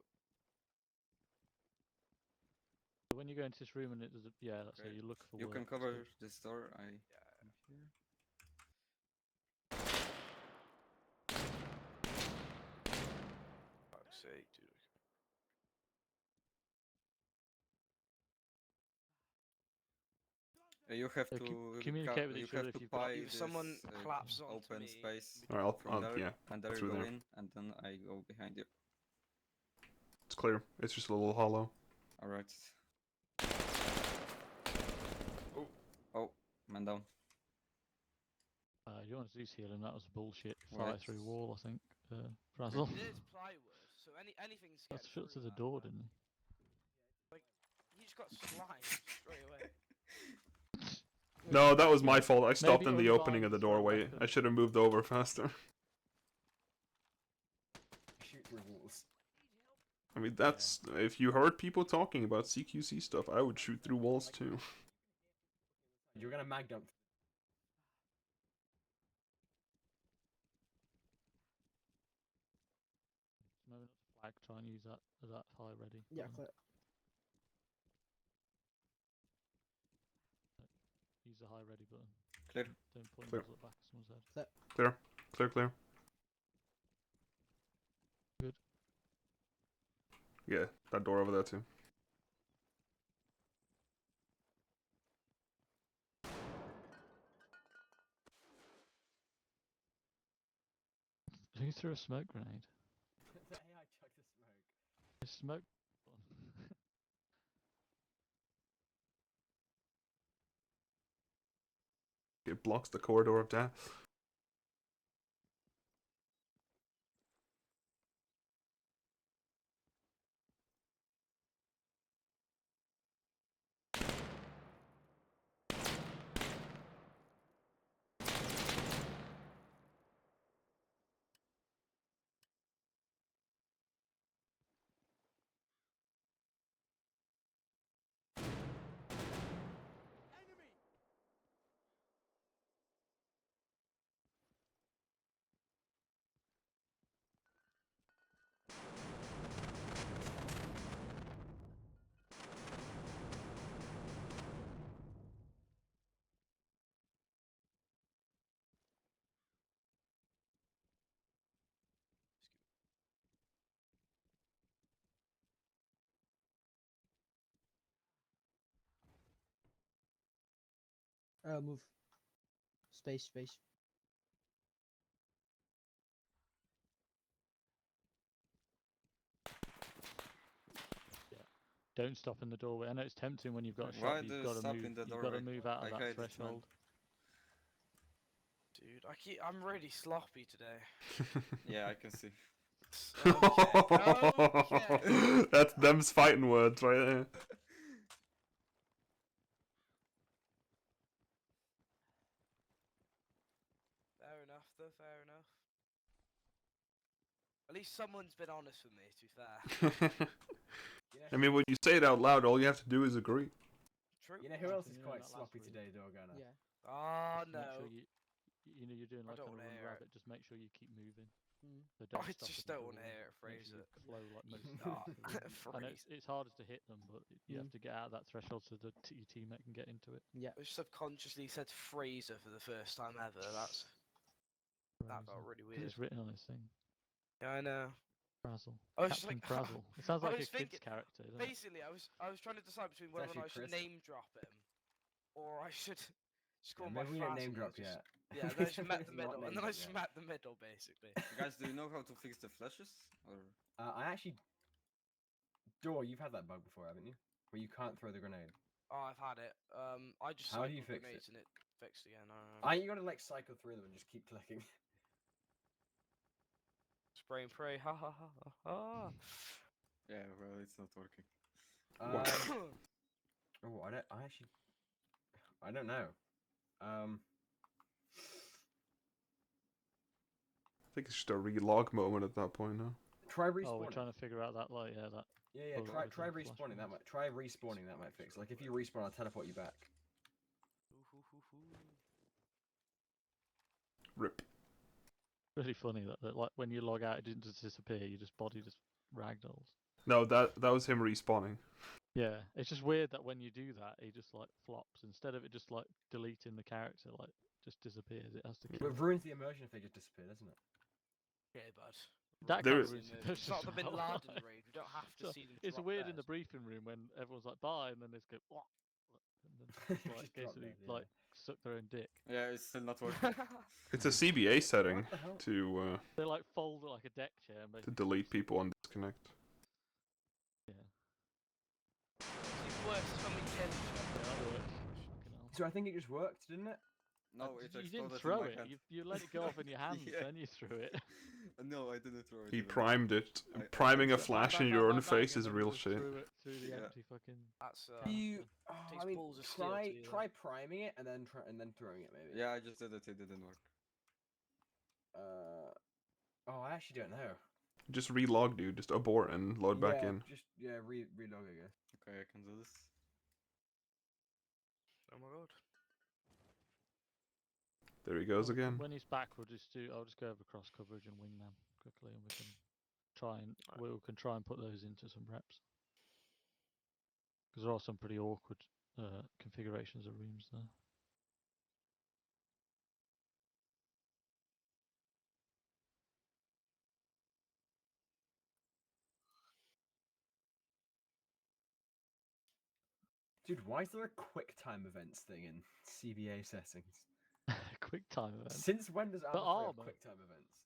S1: When you go into this room and it does a, yeah, that's
S5: Okay.
S1: it. You look for
S5: You
S1: work.
S5: can
S1: it's
S5: cover
S1: good.
S5: this door. I.
S4: Yeah.
S5: Here.
S4: Fuck's sake, dude.
S5: You have
S1: So
S5: to
S1: communicate with
S5: you
S1: each
S5: have
S1: other
S5: to
S1: if you've got-
S5: pie
S4: If
S5: this
S4: someone collapses onto
S5: open
S4: me,
S5: space
S3: Alright,
S5: from there,
S3: yeah,
S5: and there you
S3: through
S5: go
S3: there.
S5: in, and then I go behind you.
S3: It's clear. It's just a little hollow.
S5: All right. Oh, man down.
S1: You want to do healing? That was bullshit. Fire
S5: Right.
S1: through wall, I think. Frazzle.
S4: It is plywood, so anything's
S1: That's
S4: getting
S1: shut to
S4: through
S1: the
S4: that,
S1: door,
S4: man.
S1: didn't he?
S4: He just got slimed straight away.
S3: No, that was my fault. I stopped
S1: Maybe
S3: in the
S1: only
S3: opening of the
S1: vines are
S3: doorway.
S1: left
S3: I should have moved over faster.
S2: Shoot through walls.
S3: I mean, that's if you heard people talking about CQC stuff, I would shoot through walls too.
S2: You're gonna mag dump.
S1: Maybe not to flag. Try and use that high ready.
S6: Yeah,
S1: button.
S6: clear.
S1: Use the high ready button.
S5: Clear.
S1: Don't point
S3: Clear.
S1: yours at the back of someone's head.
S3: Clear, clear, clear.
S1: Good.
S3: Yeah, that door over there too.
S1: Who threw a smoke grenade?
S2: The AI chucked the smoke.
S1: A smoke.
S3: It blocks the corridor of death.
S6: Move. Space, space.
S1: Don't stop in the doorway. I know it's tempting when you've got a shot,
S5: Why
S1: but
S5: do
S1: you've
S5: you
S1: got to
S5: stop
S1: move.
S5: in the
S1: You've got to
S5: doorway?
S1: move out
S5: I
S1: of that
S5: hate it, man.
S1: threshold.
S4: Dude, I'm really sloppy today.
S5: Yeah, I can see.
S4: Okay.
S3: That's them's fighting words right there.
S4: Fair enough, though. Fair enough. At least someone's been honest with me. To be fair.
S3: I mean, when you say it out loud, all you have to do is agree.
S4: True.
S2: You know who else is
S1: Continuing
S2: quite
S1: that last
S2: sloppy
S1: week.
S2: today, Dorgana?
S6: Yeah.
S4: Oh
S1: Just make
S4: no.
S1: sure you know, you're doing
S4: I
S1: like
S4: don't
S1: kind of
S4: wanna
S1: run
S4: hear it.
S1: rabbit. Just make sure you keep moving.
S6: Mm.
S1: So don't
S4: I
S1: stop
S4: just
S1: at the
S4: don't want to
S1: door.
S4: hear it.
S1: Make
S4: Phrase
S1: sure
S4: it.
S1: you flow like most
S4: Nah,
S1: people do. I know
S4: phrase.
S1: it's hardest to hit them, but you have
S6: Mm.
S1: to get out of that threshold so that your teammate can get into it.
S6: Yeah.
S4: I subconsciously said Fraser for the first time ever. That felt really
S1: 'Cause
S4: weird.
S1: it's written on this thing.
S4: Yeah, I know.
S1: Frazzle.
S4: I was just
S1: Captain
S4: like,
S1: Frazzle. It sounds
S4: I
S1: like a
S4: was
S1: kid's
S4: thinking-
S1: character, doesn't it?
S4: Basically, I was trying to decide between whether or not I
S2: actually
S4: should
S2: Chris.
S4: name drop him, or I should just go
S2: Yeah,
S4: on my
S2: maybe we don't name
S4: Frazzle
S2: drop
S4: and just-
S2: yet.
S4: Yeah, then I just met the
S2: It's not
S4: middle, and
S2: name
S4: then I
S2: drop
S4: just
S2: yet.
S4: met the middle, basically.
S5: Guys, do you know how to fix the flashes? Or
S2: I actually. Dor, you've had that bug before, haven't you? Where you can't throw the grenade.
S4: Oh, I've had it. I just
S2: How do you
S4: cycled
S2: fix
S4: grenades and it fixed again.
S2: You gotta like cycle through them and just keep clicking.
S4: Spray and pray. Ha ha ha ha ha.
S5: yeah, well, it's not working.
S2: Oh, I don't know.
S3: I think it's just a relog moment at that point now.
S2: Try respawning.
S1: Oh, we're trying to figure out that light. Yeah, that.
S2: Yeah,
S1: Oh, that
S2: try
S1: was in
S2: respawning. That
S1: flashbangs.
S2: might try respawning. That might fix. Like if you respawn, I'll teleport you back.
S3: Rip.
S1: Really funny that like when you log out, it didn't just disappear. Your body just ragdolls.
S3: No, that was him respawning.
S1: Yeah, it's just weird that when you do that, he just like flops instead of it just like deleting the character, like just disappears. It has to.
S2: It ruins the immersion if they just disappear, doesn't it?
S4: Okay, bud.
S1: That
S3: There
S1: kind
S3: is-
S1: of ruins the
S4: It's not the
S1: immersion
S4: Bin
S1: as well,
S4: Laden
S1: like-
S4: raid. We don't have to
S1: So,
S4: see them.
S1: it's
S4: drop
S1: weird in
S4: theirs.
S1: the briefing room when everyone's like bye and then they just go what, and then just, like
S2: Just drop
S1: basically
S2: dead, yeah.
S1: like suck their own dick.
S5: Yeah, it's still not working.
S3: It's a CBA setting
S2: What the hell?
S3: to
S1: They like fold it like a deck chair and
S3: to
S1: basically
S3: delete people and disconnect.
S1: Yeah,
S4: It's worse when we kill each other.
S1: yeah, that works. Fucking hell.
S2: So I think it just worked, didn't it?
S5: No, it
S1: You didn't
S5: exploded in
S1: throw
S5: my
S1: it.
S5: hand.
S1: You let it go off in your hands,
S5: Yeah.
S1: then you threw it.
S5: No, I didn't throw it.
S3: He
S5: even.
S3: primed it.
S5: I
S3: Priming a
S5: just-
S3: flash
S1: Bang,
S3: in
S1: bang,
S3: your
S1: bang,
S3: own
S1: bang,
S3: face
S1: and
S3: is
S1: then
S3: real
S1: just
S3: shit.
S1: Threw it through the
S5: Yeah.
S1: empty fucking.
S4: That's
S6: You,
S4: Takes
S6: I mean,
S4: balls of steel to
S6: try
S4: do that.
S6: try priming it and then throwing it maybe.
S5: Yeah, I just did it. It didn't work.
S6: Oh, I actually don't know.
S3: Just relog, dude. Just abort and load back in.
S6: Just relog, I guess.
S5: Okay, I can do this.
S4: Oh my god.
S3: There he goes
S1: Well,
S3: again.
S1: When he's back, I'll just go over cross coverage and wingman quickly, and we can try and put those into some reps. Because there are some pretty awkward configurations of rooms there.
S2: Dude, why is there a quick time events thing in CBA settings?
S1: Quick time event.
S2: Since when does
S1: But
S2: Arma 3 have
S1: Arma-
S2: quick time events?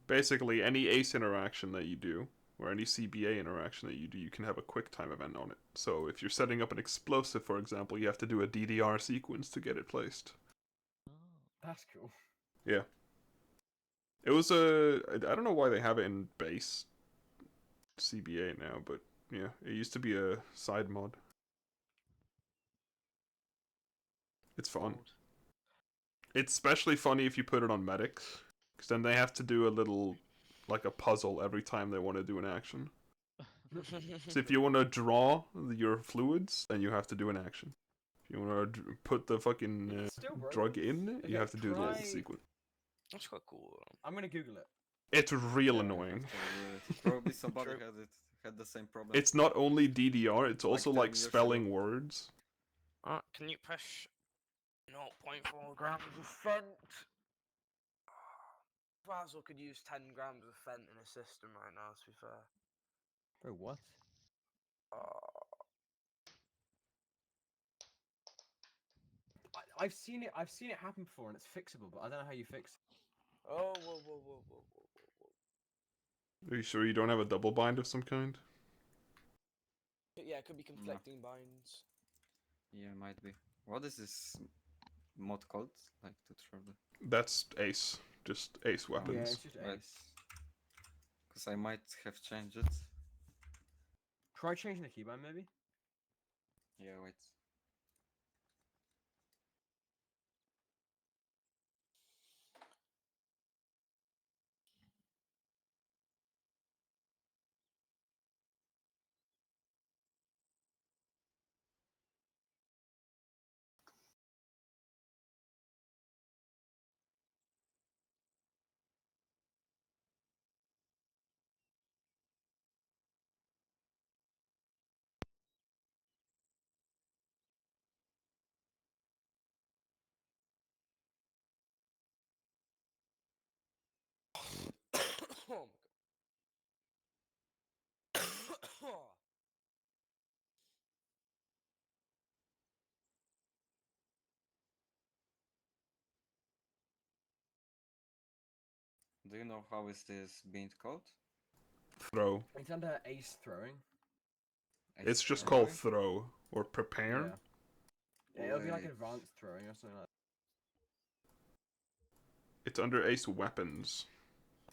S3: Basically, any ACE interaction that you do, or any CBA interaction that you do, you can have a quick time event on it. So if you're setting up an explosive, for example, you have to do a DDR sequence to get it placed.
S1: Oh.
S2: That's cool.
S3: Yeah. It was I don't know why they have it in base CBA now, but yeah, it used to be a side mod. It's fun.
S4: Old.
S3: It's especially funny if you put it on medics, because then they have to do a little, like a puzzle every time they want to do an action. So if you want to draw your fluids, then you have to do an action. If you want to put the fucking
S2: It still
S3: drug
S2: works.
S3: in, you
S2: Okay,
S3: have to do the little
S2: try-
S3: sequence.
S4: That's quite cool.
S2: I'm gonna Google it.
S3: It's real
S5: Yeah, I
S3: annoying.
S5: have to do it. Probably somebody
S4: True.
S5: had the same problem.
S3: It's not only DDR, it's
S5: Like
S3: also
S5: 10
S3: like
S5: years
S3: spelling
S5: ago.
S3: words.
S4: Can you push 0.4 grams of Fent? Basil could use 10 grams of Fent in a system right now, to be fair.
S2: Bro, what? I've seen it. I've seen it happen before, and it's fixable. But I don't know how you fix it.
S4: Oh, whoa.
S3: Are you sure you don't have a double bind of some kind?
S4: Yeah, it could be conflicting binds.
S5: Yeah, might be. What is this mod called? Like to throw the
S3: That's ace. Just ace
S2: Yeah,
S3: weapons.
S2: it's just
S5: right.
S2: ace.
S5: Because I might have changed it.
S2: Try changing the keybind, maybe.
S5: Yeah, wait.
S4: Oh my god.
S5: Do you know how is this being called?
S3: Throw.
S2: It's under ace throwing.
S3: It's just
S5: Throwing?
S3: called throw or prepare.
S2: Yeah, it'll be like
S5: Wait.
S2: advanced throwing or something like
S3: It's under ace weapons.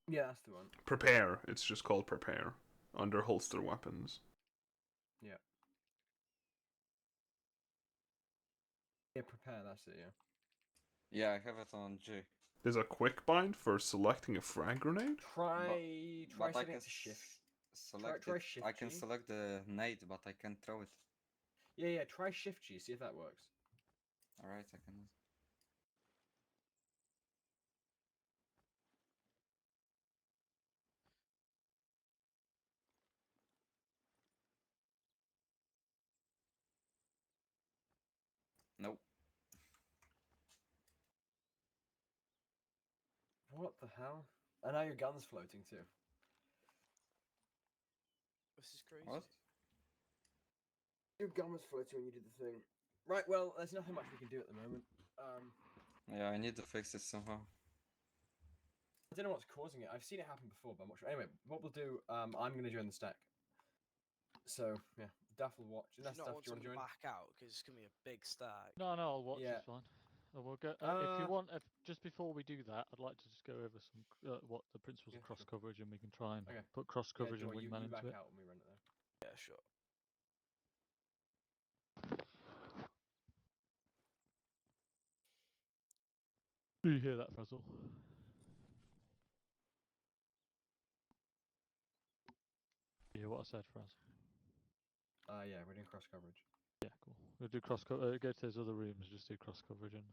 S2: that. Yeah, that's the one.
S3: Prepare. It's just called prepare. Under holster weapons.
S2: Yeah, prepare. That's it. Yeah.
S5: Yeah, I have it on G.
S3: There's a quick bind for selecting a frag grenade.
S2: Try
S5: But I
S2: setting
S5: can
S2: it to shift.
S5: select
S2: try
S5: it. I
S2: Shift
S5: can
S2: G.
S5: select the nade, but I can't throw it.
S2: Yeah. Try shift G. See if that works.
S5: Alright, I can. Nope.
S2: What the hell? And now your gun's floating too.
S4: This is crazy.
S5: What?
S2: Your gun was floating when you did the thing. Right. Well, there's nothing much we can do at the moment.
S5: Yeah, I need to fix it somehow.
S2: I don't know what's causing it. I've seen it happen before, but I'm not sure. Anyway, what we'll do, I'm gonna join the stack. So yeah, Duff will watch.
S4: Do
S2: Unless
S4: you not
S2: Duff,
S4: want
S2: do you want
S4: someone
S2: to join?
S4: to back out? Because it's going to be a big stack.
S1: No, I'll watch.
S2: Yeah.
S1: It's fine. And we'll go. If you want, just before we do that, I'd like to just go over some what the principles of
S6: Yeah,
S1: cross
S6: sure.
S1: coverage, and we can try and
S6: Okay.
S1: put cross coverage
S6: Joy,
S1: and wingman
S6: you back
S1: into it.
S6: out and we run it there.
S4: Yeah, sure.
S1: Do you hear that, Frazzle? You hear what I said, Fraz?
S6: Yeah, we're doing cross coverage.
S1: Yeah, cool. We'll do cross cover. Go to those other rooms. Just do cross coverage and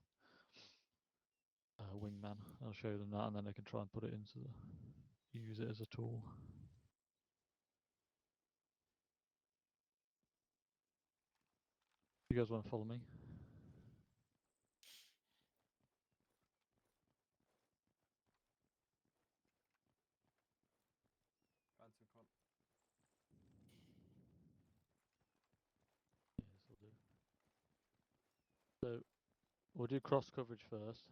S1: wingman. I'll show them that, and then they can try and put it into the use it as a tool. You guys want to follow me?
S6: Phantom, come on.
S1: Yeah, this will do. So we'll do cross coverage first,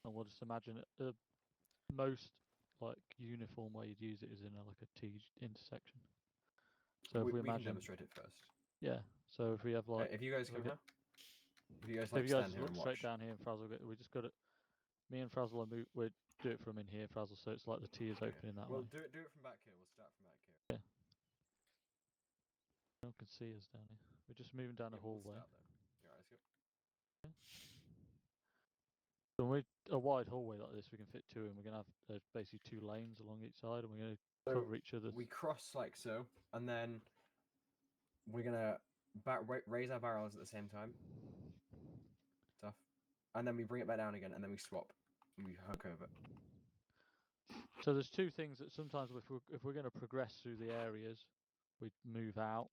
S1: and we'll just imagine it. The most like uniform way you'd use it is in like a T intersection. So if we
S6: we can
S1: imagine,
S6: demonstrate it first.
S1: yeah. So if we have like,
S6: If you guys
S1: if
S6: come
S1: we
S6: here, if you guys
S1: so
S6: like
S1: if you guys
S6: stand here
S1: look
S6: and
S1: straight
S6: watch.
S1: down here and Frazzle, we just got it. Me and Frazzle are we do it from in here, Frazzle. So it's like the T is
S6: Okay.
S1: opening that
S6: Well,
S1: way.
S6: do it from back here. We'll start from back here.
S1: No one can see us down here. We're just moving down a
S6: Yeah, we'll
S1: hallway.
S6: start there. Alright, let's go.
S1: So when a wide hallway like this, we can fit two in. We're gonna have basically two lanes along each side, and we're gonna cover each other.
S6: We cross like so, and then we're gonna raise our barrels at the same time. Stuff, and then we bring it back down again, and then we swap. And we hook over.
S1: So there's two things that sometimes if we're going to progress through the areas, we move out.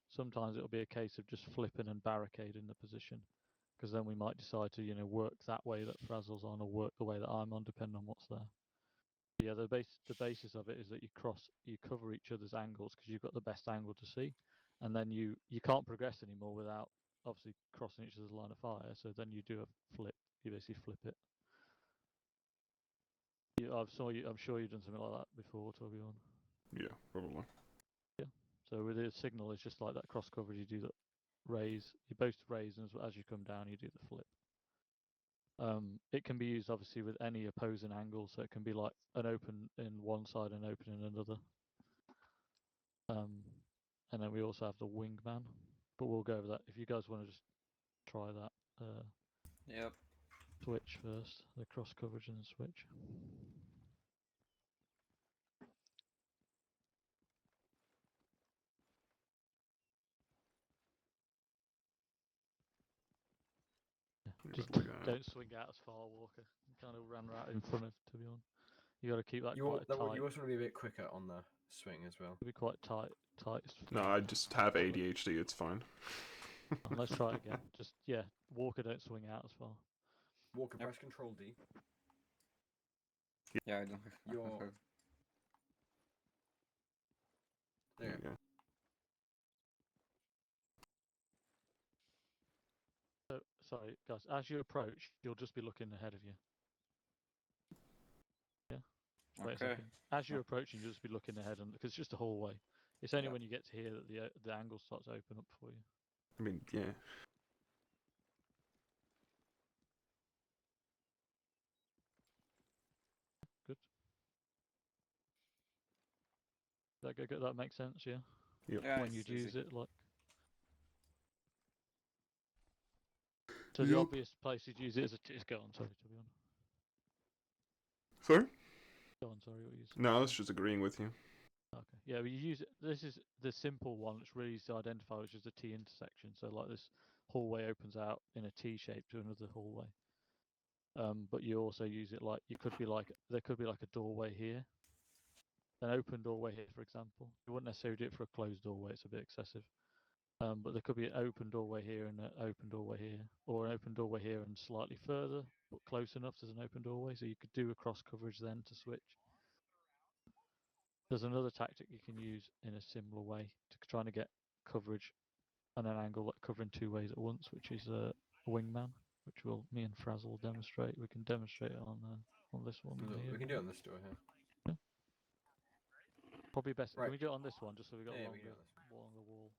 S1: Sometimes it'll be a case of just flipping and barricading the position, because then we might decide to work that way that Frazzle's on, or work the way that I'm on, depending on what's there. But yeah, the basis of it is that you cover each other's angles because you've got the best angle to see, and then you can't progress anymore without obviously crossing each other's line of fire. So then you do a flip. You basically flip it. I'm sure you've done something like that before, Torbjorn.
S3: Yeah, probably.
S1: Yeah. So with the signal, it's just like that cross coverage. You do the raise. You both raise, and as you come down, you do the flip. It can be used obviously with any opposing angle, so it can be like an open in one side and open in another. And then we also have the wingman, but we'll go over that. If you guys want to just try that
S5: Yep.
S1: switch first, the cross coverage and the switch. Just don't swing out as far, Walker. You kind of ran right in front of, to be honest. You got to keep that quite tight.
S6: You also want to be a bit quicker on the swing as well.
S1: Be quite tight.
S3: No, I just have ADHD. It's fine.
S1: Let's try it again. Just Walker, don't swing out as far.
S6: Walker, press Control D.
S5: Yeah, I don't
S6: Your
S5: have.
S6: there. You go.
S3: Yeah.
S1: So sorry, guys. As you approach, you'll just be looking ahead of you. Yeah. Wait a
S5: Okay.
S1: second. As you're approaching, you'll just be looking ahead, and because it's just a hallway. It's only when you get to here that the angle starts to open up for you.
S3: I mean, yeah.
S1: Good. That makes sense, yeah.
S3: Yep.
S5: Yeah,
S1: When
S5: it's
S1: you'd
S5: easy.
S1: use it, like. So the obvious place you'd use it is go on. Sorry, to be honest.
S3: Sorry?
S1: Go on. Sorry, what you said.
S3: No, I was just agreeing with you.
S1: Okay. Yeah, but you use it. This is the simple one. It's really easy to identify, which is the T intersection. So like this hallway opens out in a T shape to another hallway. But you also use it like there could be like a doorway here, an open doorway here, for example. You wouldn't necessarily do it for a closed doorway; it's a bit excessive. But there could be an open doorway here and an open doorway here, or an open doorway here and slightly further, but close enough as an open doorway. So you could do a cross coverage then to switch. There's another tactic you can use in a similar way to trying to get coverage and an angle like covering two ways at once, which is a wingman, which me and Frazzle will demonstrate. We can demonstrate it on this one.
S6: We can do it on this door here.
S1: Yeah. Probably best.
S6: Right.
S1: Can we do it on this one just so we got
S6: Yeah, we can do it on this
S1: along the wall?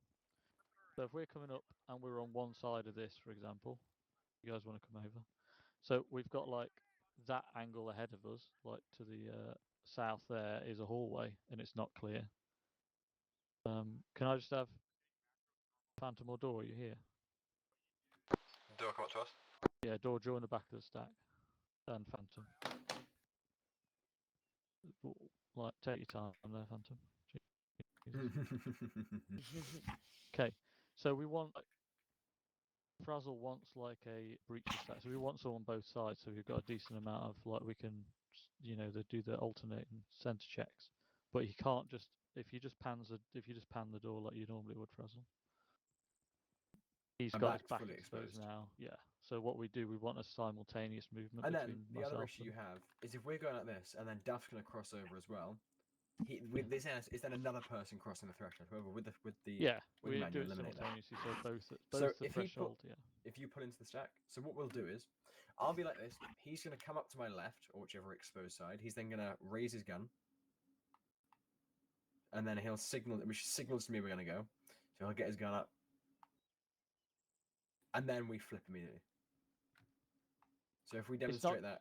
S1: So if we're coming up and we're on one side of this, for example, you guys want to come over. So we've got like that angle ahead of us, like to the south there is a hallway and it's not clear. Can I just have Phantom or Door? Are you here?
S2: Door come up to us.
S1: Yeah, Door, join the back of the stack. And Phantom. Like, take your time there, Phantom. Jesus. Okay, so we want Frazzle wants like a breacher stack, so we want someone on both sides, so we've got a decent amount of like we can, they do the alternating center checks, but he can't just if you just pan the door like you normally would, Frazzle. He's
S6: My
S1: got his
S6: back's
S1: back
S6: fully
S1: exposed
S6: exposed.
S1: now, yeah. So what we do, we want a simultaneous movement
S6: And then
S1: between
S6: the other
S1: myself
S6: issue
S1: and
S6: you have is if we're going like this, and then Duff's going to cross over as well. With this is then another person crossing the threshold. However, with the
S1: yeah, we
S6: wingman,
S1: do
S6: you
S1: it
S6: eliminate that.
S1: simultaneously, so both
S6: So
S1: the
S6: if he
S1: threshold, yeah.
S6: if you pull into the stack, so what we'll do is, I'll be like this. He's going to come up to my left or whichever exposed side. He's then going to raise his gun, and then he'll signal, which signals to me we're going to go. So he'll get his gun up, and then we flip immediately. So if we demonstrate that,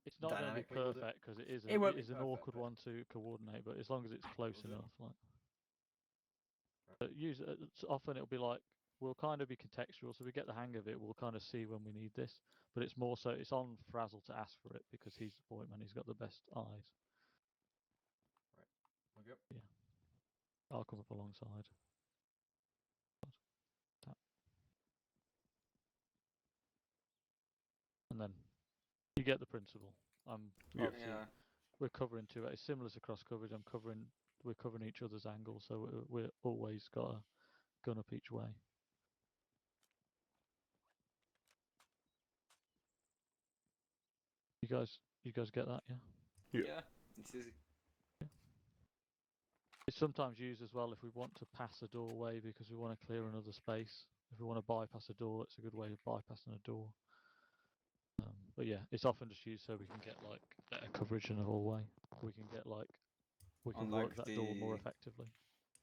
S1: It's not going to be
S6: dynamically, we'll do-
S1: perfect because it is
S6: It won't be
S1: an
S6: perfect,
S1: awkward
S6: but-
S1: one to coordinate, but as long as it's close
S6: We'll do it.
S1: enough, like. But often it'll be like we'll kind of be contextual, so we get the hang of it. We'll kind of see when we need this, but it's more so it's on Frazzle to ask for it because he's the point man. He's got the best eyes.
S6: We'll go.
S1: Yeah, I'll come up alongside. Tap. And then you get the principle.
S3: Yeah.
S1: Obviously we're covering two. It's similar to cross coverage. We're covering each other's angles, so we're always got a gun up each way. You guys get that, yeah?
S3: Yeah.
S5: Yeah, it's easy.
S1: It's sometimes used as well if we want to pass a doorway because we want to clear another space. If we want to bypass a door, it's a good way of bypassing a door. But yeah, it's often just used so we can get like better coverage in the hallway. We can get like we can
S5: Unlike
S1: work that door more effectively.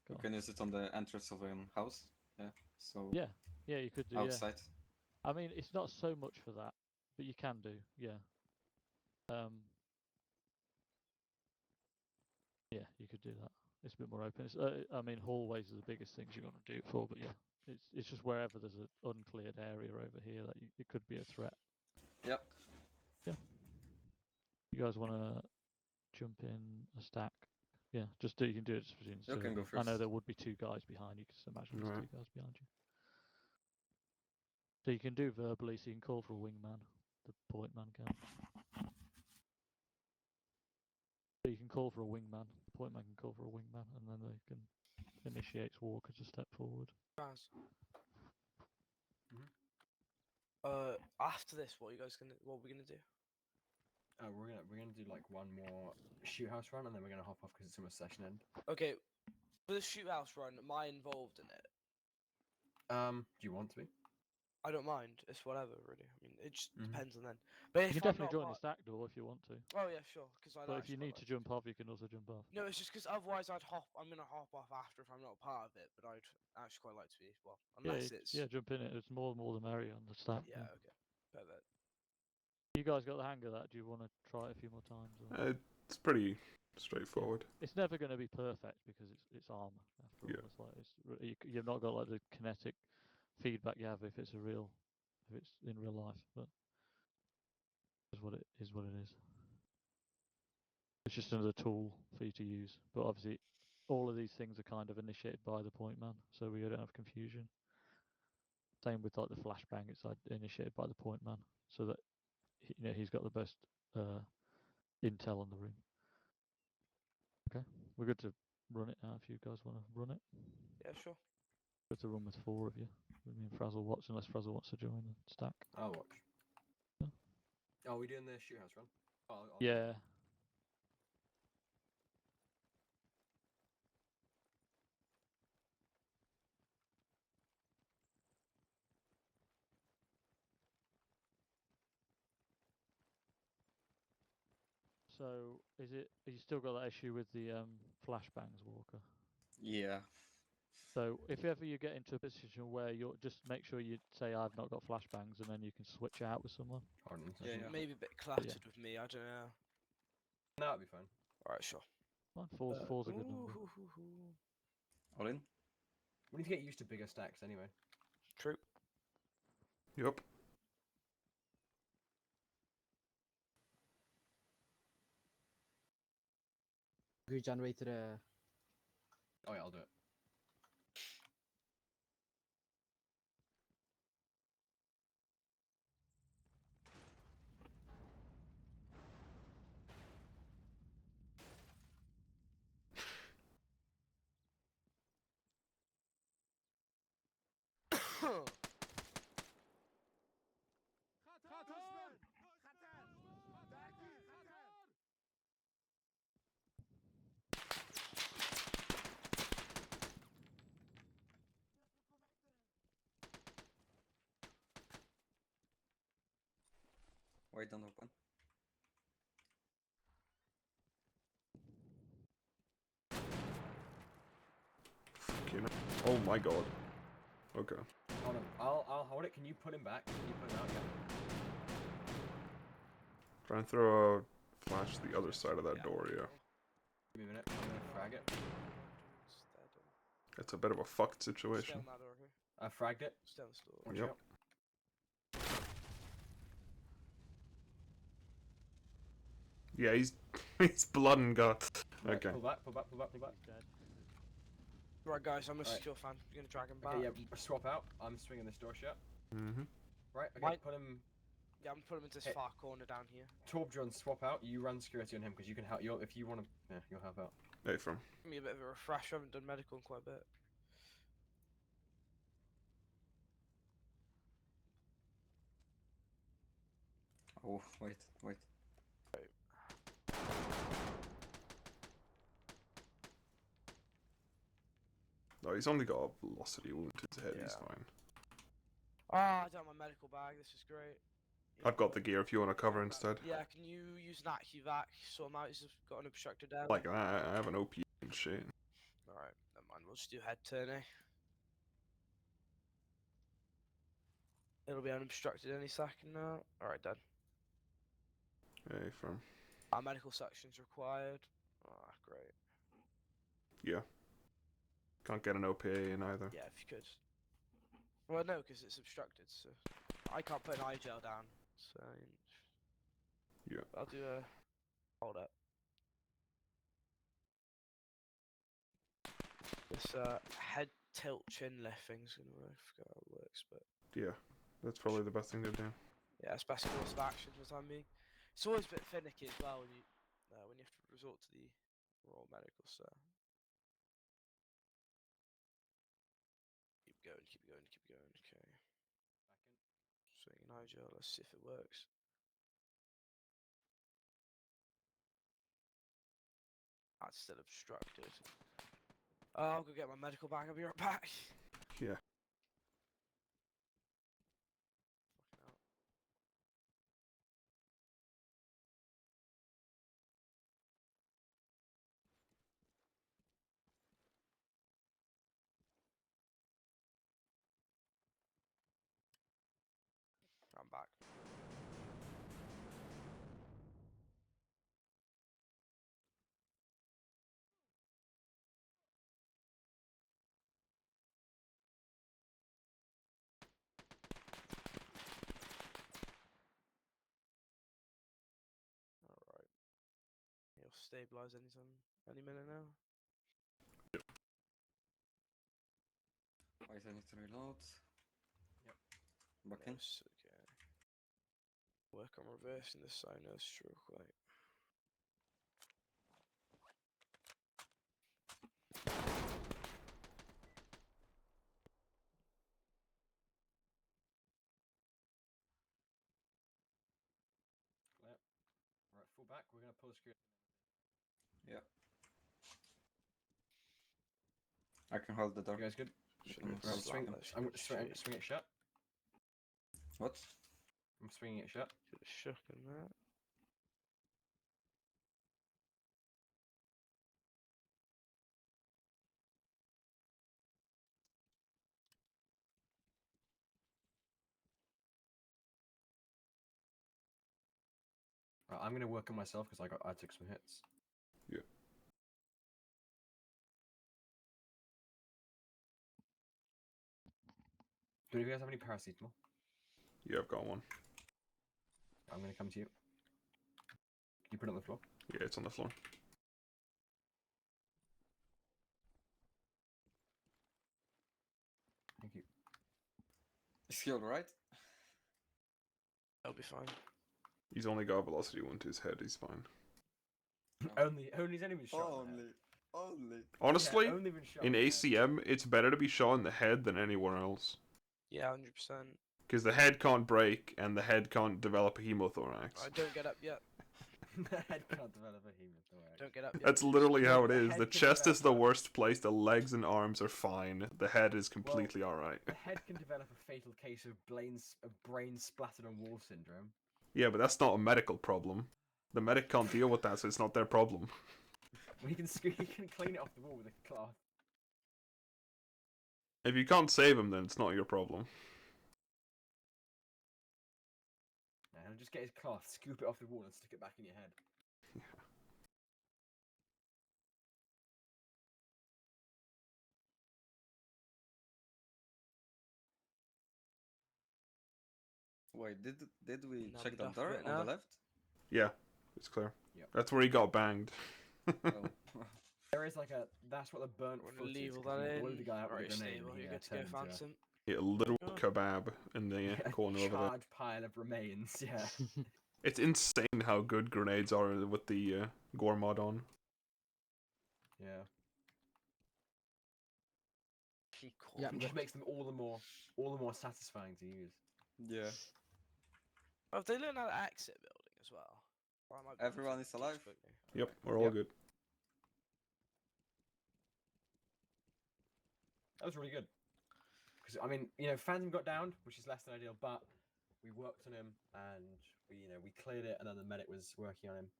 S5: You
S1: Go on.
S5: can use it on the entrance of a house. Yeah. So
S1: Yeah, you could do.
S5: outside.
S1: Yeah, I mean it's not so much for that, but you can do. Yeah. Yeah, you could do that. It's a bit more open. I mean, hallways are the biggest things you're going to do it for, but yeah, it's just wherever there's an uncleared area over here that it could be a threat.
S5: Yep.
S1: Yeah. You guys want to jump in a stack? Yeah, you can do it just between
S5: You can go
S1: I know
S5: first.
S1: there would be two guys behind you, because imagine there's
S3: Right.
S1: two guys behind you. So you can do verbally, so you can call for a wingman, the point man can. So you can call for a wingman, the point man can call for a wingman, and then they can initiate Walker to step forward.
S4: Raz.
S6: Mhm.
S4: After this, what are we gonna do?
S6: we're gonna do like one more shoot house run, and then we're gonna hop off because it's almost session end.
S4: Okay, for the shoot house run, am I involved in it?
S6: Do you want to be?
S4: I don't mind. It's whatever, really. I mean, it just
S6: Mhm.
S4: depends on then. But if
S1: You can
S4: I'm
S1: definitely
S4: not
S1: join the
S4: part-
S1: stack door if you want to.
S4: Oh yeah, sure. Because
S1: But if you need to jump off, you can also jump off.
S4: No, it's just because otherwise I'm gonna hop off after if I'm not part of it. But I'd actually quite like to be. Well, unless it's
S1: Jump in it. It's more the merrier on the stack.
S4: yeah. Okay, perfect.
S1: You guys got the hang of that? Do you want to try it a few more times? Or?
S3: It's pretty straightforward.
S1: It's never going to be perfect because it's armor. After all,
S3: Yeah.
S1: it's like you've not got like the kinetic feedback you have if it's in real life. But it's what it is. What it is. It's just another tool for you to use. But obviously, all of these things are kind of initiated by the point man, so we don't have confusion. Same with like the flashbang; it's like initiated by the point man, so that he's got the best intel on the room. Okay, we're good to run it now. If you guys want to run it,
S4: Yeah, sure.
S1: good to run with 4 of you. With me and Frazzle watch, unless Frazzle wants to join the stack.
S6: I'll watch.
S1: Yeah.
S6: Oh, are we doing the shoot house run? I'll
S1: Yeah. So Have you still got that issue with the flashbangs, Walker?
S5: Yeah.
S1: So if ever you get into a position where you're just make sure you say I've not got flashbangs, and then you can switch out with someone.
S6: Hold on. a
S5: Yeah,
S6: second.
S5: yeah.
S4: Maybe a bit cluttered with me. I don't know.
S6: No, that'll be fine.
S4: All right, sure.
S1: Fine, four's a good number.
S5: All in?
S6: We need to get used to bigger stacks anyway.
S4: True.
S3: Yup.
S7: Regenerated a
S6: Oh yeah, I'll do it.
S5: Wait, don't open.
S3: Fucking. Oh my god. Okay.
S6: Hold on. I'll hold it. Can you put him back? Can you put him out? Yeah.
S3: Try and throw a flash to the other side of that door, yeah.
S6: Give me a minute. I'm gonna frag it.
S3: It's a bit of a fucked
S4: Stay
S3: situation.
S4: on that door, okay?
S6: I fragged it.
S4: Stay on the store.
S6: Watch
S3: Yep.
S6: out.
S3: Yeah, he's blood and guts.
S6: Right,
S3: Okay.
S6: Pull back. Pull back. Pull back. Pull back.
S1: He's dead.
S4: Right, guys, I'm a
S6: Right.
S4: secure fan. I'm gonna drag him back.
S6: Okay, yeah. Swap out. I'm swinging this door shut.
S3: Mm-hmm.
S6: Right. Okay.
S4: Mine-
S6: Put him.
S4: Yeah, I'm gonna put him into this
S6: Hey.
S4: far corner down here.
S6: Torbjorn, swap out. You run security on him because you can help. If you want to, yeah, you'll help out.
S3: Hey, from.
S4: Give me a bit of a refresher. I haven't done medical in quite a bit.
S5: Oh, wait, wait.
S3: No, he's only got a velocity wound to his head. He's
S4: Yeah.
S3: fine.
S4: Ah, I don't have my medical bag. This is great.
S3: I've got the gear if you want to cover instead.
S4: Yeah, can you use an AccuVac? Sort him out. He's got an obstructed airway.
S3: Like, I have an OP and shit.
S4: Alright, never mind. We'll just do head turn, eh? It'll be unobstructed any second now. Alright, done.
S3: Hey, from.
S4: Our medical section's required. Ah, great.
S3: Yeah. Can't get an OPA in either.
S4: Yeah, if you could. Well, no, because it's obstructed, so I can't put an eye gel down. So
S3: Yeah.
S4: I'll do a hold up. This head tilt chin lift thing's gonna work. I forgot how it works, but
S3: Yeah. That's probably the best thing to do.
S4: yeah, it's best course of action for the time being. It's always a bit finicky as well when you have to resort to the Royal Medical stuff. Keep going, keep going, keep going. Okay. Swing an eye gel. Let's see if it works. That's still obstructed. I'll go get my medical bag. I'll be right back.
S3: Yeah.
S4: Fucking hell. I'm back. Alright. He'll stabilize any minute now.
S5: Wait, I need to reload.
S6: Yep.
S5: Back in.
S4: Yes, okay. Work on reversing the sinus stroke light.
S6: Right, full back. We're gonna pull security.
S5: Yeah. I can hold the door.
S6: You guys good?
S4: Should've
S5: Mm,
S4: been
S5: right,
S6: Swing.
S4: slammed,
S6: I'm
S4: should've
S6: swing
S4: shit.
S6: it shut.
S5: What?
S6: I'm swinging it shut.
S4: Should've shook in that.
S6: Right, I'm gonna work on myself because I took some hits.
S3: Yeah.
S6: Do you guys have any paracetamol?
S3: Yeah, I've got one.
S6: I'm gonna come to you. Can you put it on the floor?
S3: Yeah, it's on the floor.
S6: Thank you.
S5: Is he alright?
S4: That'll be fine.
S3: He's only got a velocity 1 to his head. He's fine.
S6: Only he's only been shot. in the head.
S5: Only.
S3: Honestly,
S6: Yeah, only been shot
S3: in
S6: the head.
S3: ACM, it's better to be shot in the head than anywhere else.
S4: Yeah, 100%.
S3: Because the head can't break and the head can't develop a hemothorax.
S4: I don't get up yet.
S6: The head can't develop a hemothorax.
S4: Don't get up yet.
S3: That's literally how it
S6: The
S3: is.
S6: head
S3: The
S6: can
S3: chest is the
S6: develop-
S3: worst place. The legs and arms are fine. The head is completely alright.
S6: The head can develop a fatal case of brain splattered on wall syndrome.
S3: Yeah, but that's not a medical problem. The medic can't deal with that, so it's not their problem.
S6: He can clean it off the wall with a cloth.
S3: If you can't save him, then it's not your problem.
S6: And he'll just get his cloth, scoop it off the wall, and stick it back in your head.
S5: Wait, did we
S4: Now
S5: check
S4: we
S5: that
S4: duff
S5: door
S4: it
S5: on
S4: now.
S5: the left?
S3: Yeah, it's clear.
S6: Yep.
S3: That's where he got banged.
S5: Oh.
S6: There is like a. That's what the burnt
S4: We're
S6: foot
S4: gonna leave
S6: is.
S4: all
S6: 'Cause
S4: that
S6: you
S4: in.
S6: blew the guy out with
S4: Right,
S6: a grenade,
S4: stable.
S6: and he
S4: You're good to go,
S6: turned into
S4: Phantom.
S3: Yeah, a little
S4: Oh.
S3: kebab in the
S6: a
S3: corner over there.
S6: charred pile of remains. Yeah.
S3: It's insane how good grenades are with the gore mod on.
S6: Yeah.
S7: Yeah,
S6: It just makes them all the more satisfying to use.
S5: Yeah.
S4: Oh, if they learn how to exit building as well. I might be able to
S5: Everyone is
S4: teach
S5: alive?
S4: quickly.
S3: Yep, we're all
S6: Yep.
S3: good.
S6: That was really good. Because I mean, Phantom got downed, which is less than ideal, but we worked on him and we cleared it, and then the medic was working on him.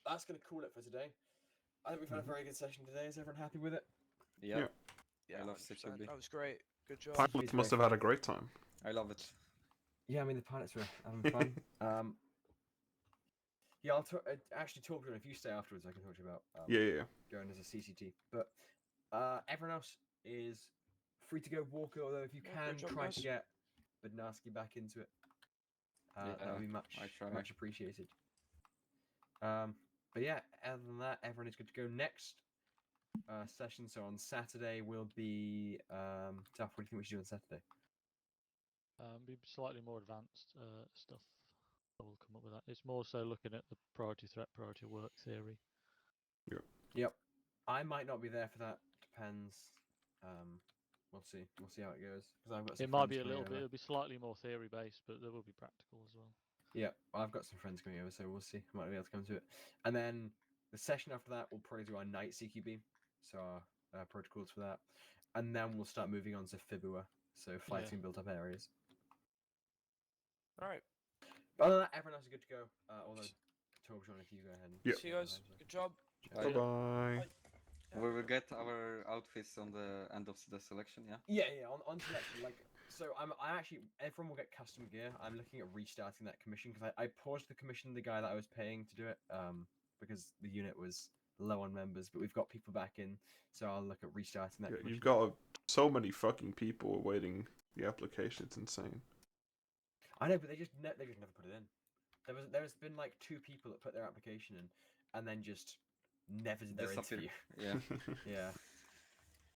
S6: That's gonna call it for today. I think we've had a very good session today. Is everyone happy with it?
S5: Yeah.
S3: Yeah.
S4: Yeah,
S5: I love
S4: 100%.
S5: CQB.
S4: That was great. Good job.
S6: Pilot-
S3: Pilots must have had a great time.
S5: I love it.
S6: Yeah, I mean the pilots were having fun. Yeah, I'll actually talk to him if you stay afterwards. I can talk to you about
S3: Yeah.
S6: going as a CCT. But everyone else is free to go walk. Although if you
S4: Yeah,
S6: can
S4: great job,
S6: try
S4: guys.
S6: to get Bednarski back into it, that
S5: Yeah,
S6: would be much
S5: I try.
S6: much appreciated. But yeah, other than that, everyone is good to go. Next session, so on Saturday, will be Duff. What do you think we should do on Saturday?
S1: Be slightly more advanced stuff. I will come up with that. It's more so looking at the priority threat, priority work theory.
S6: Yep. I might not be there for that. Depends. We'll see. We'll see how it goes. Because I've got some
S1: It might
S6: friends
S1: be a
S6: coming
S1: little bit.
S6: over.
S1: It'll be slightly more theory based, but there will be practical as well.
S6: Yeah, I've got some friends coming over, so we'll see. I might be able to come to it. And then the session after that, we'll probably do our night CQB, so our protocols for that. And then we'll start moving on to FIBUA, so fighting built up areas.
S4: Alright.
S6: But other than that, everyone else is good to go. Although, Torbjorn, if you go ahead and.
S3: Yep.
S4: See you guys. Good job.
S3: Bye bye.
S5: We will get our outfits on the end of the selection, yeah?
S6: Yeah. On selection, so I actually everyone will get custom gear. I'm looking at restarting that commission because I paused the commission the guy that I was paying to do it because the unit was low on members, but we've got people back in, so I'll look at restarting that.
S3: Yeah,
S6: commission.
S3: you've got so many fucking people awaiting the application. It's insane.
S6: I know, but they just never put it in. There's been like 2 people that put their application in and then just never did their
S5: Disappear.
S6: interview.
S5: Yeah.
S6: Yeah.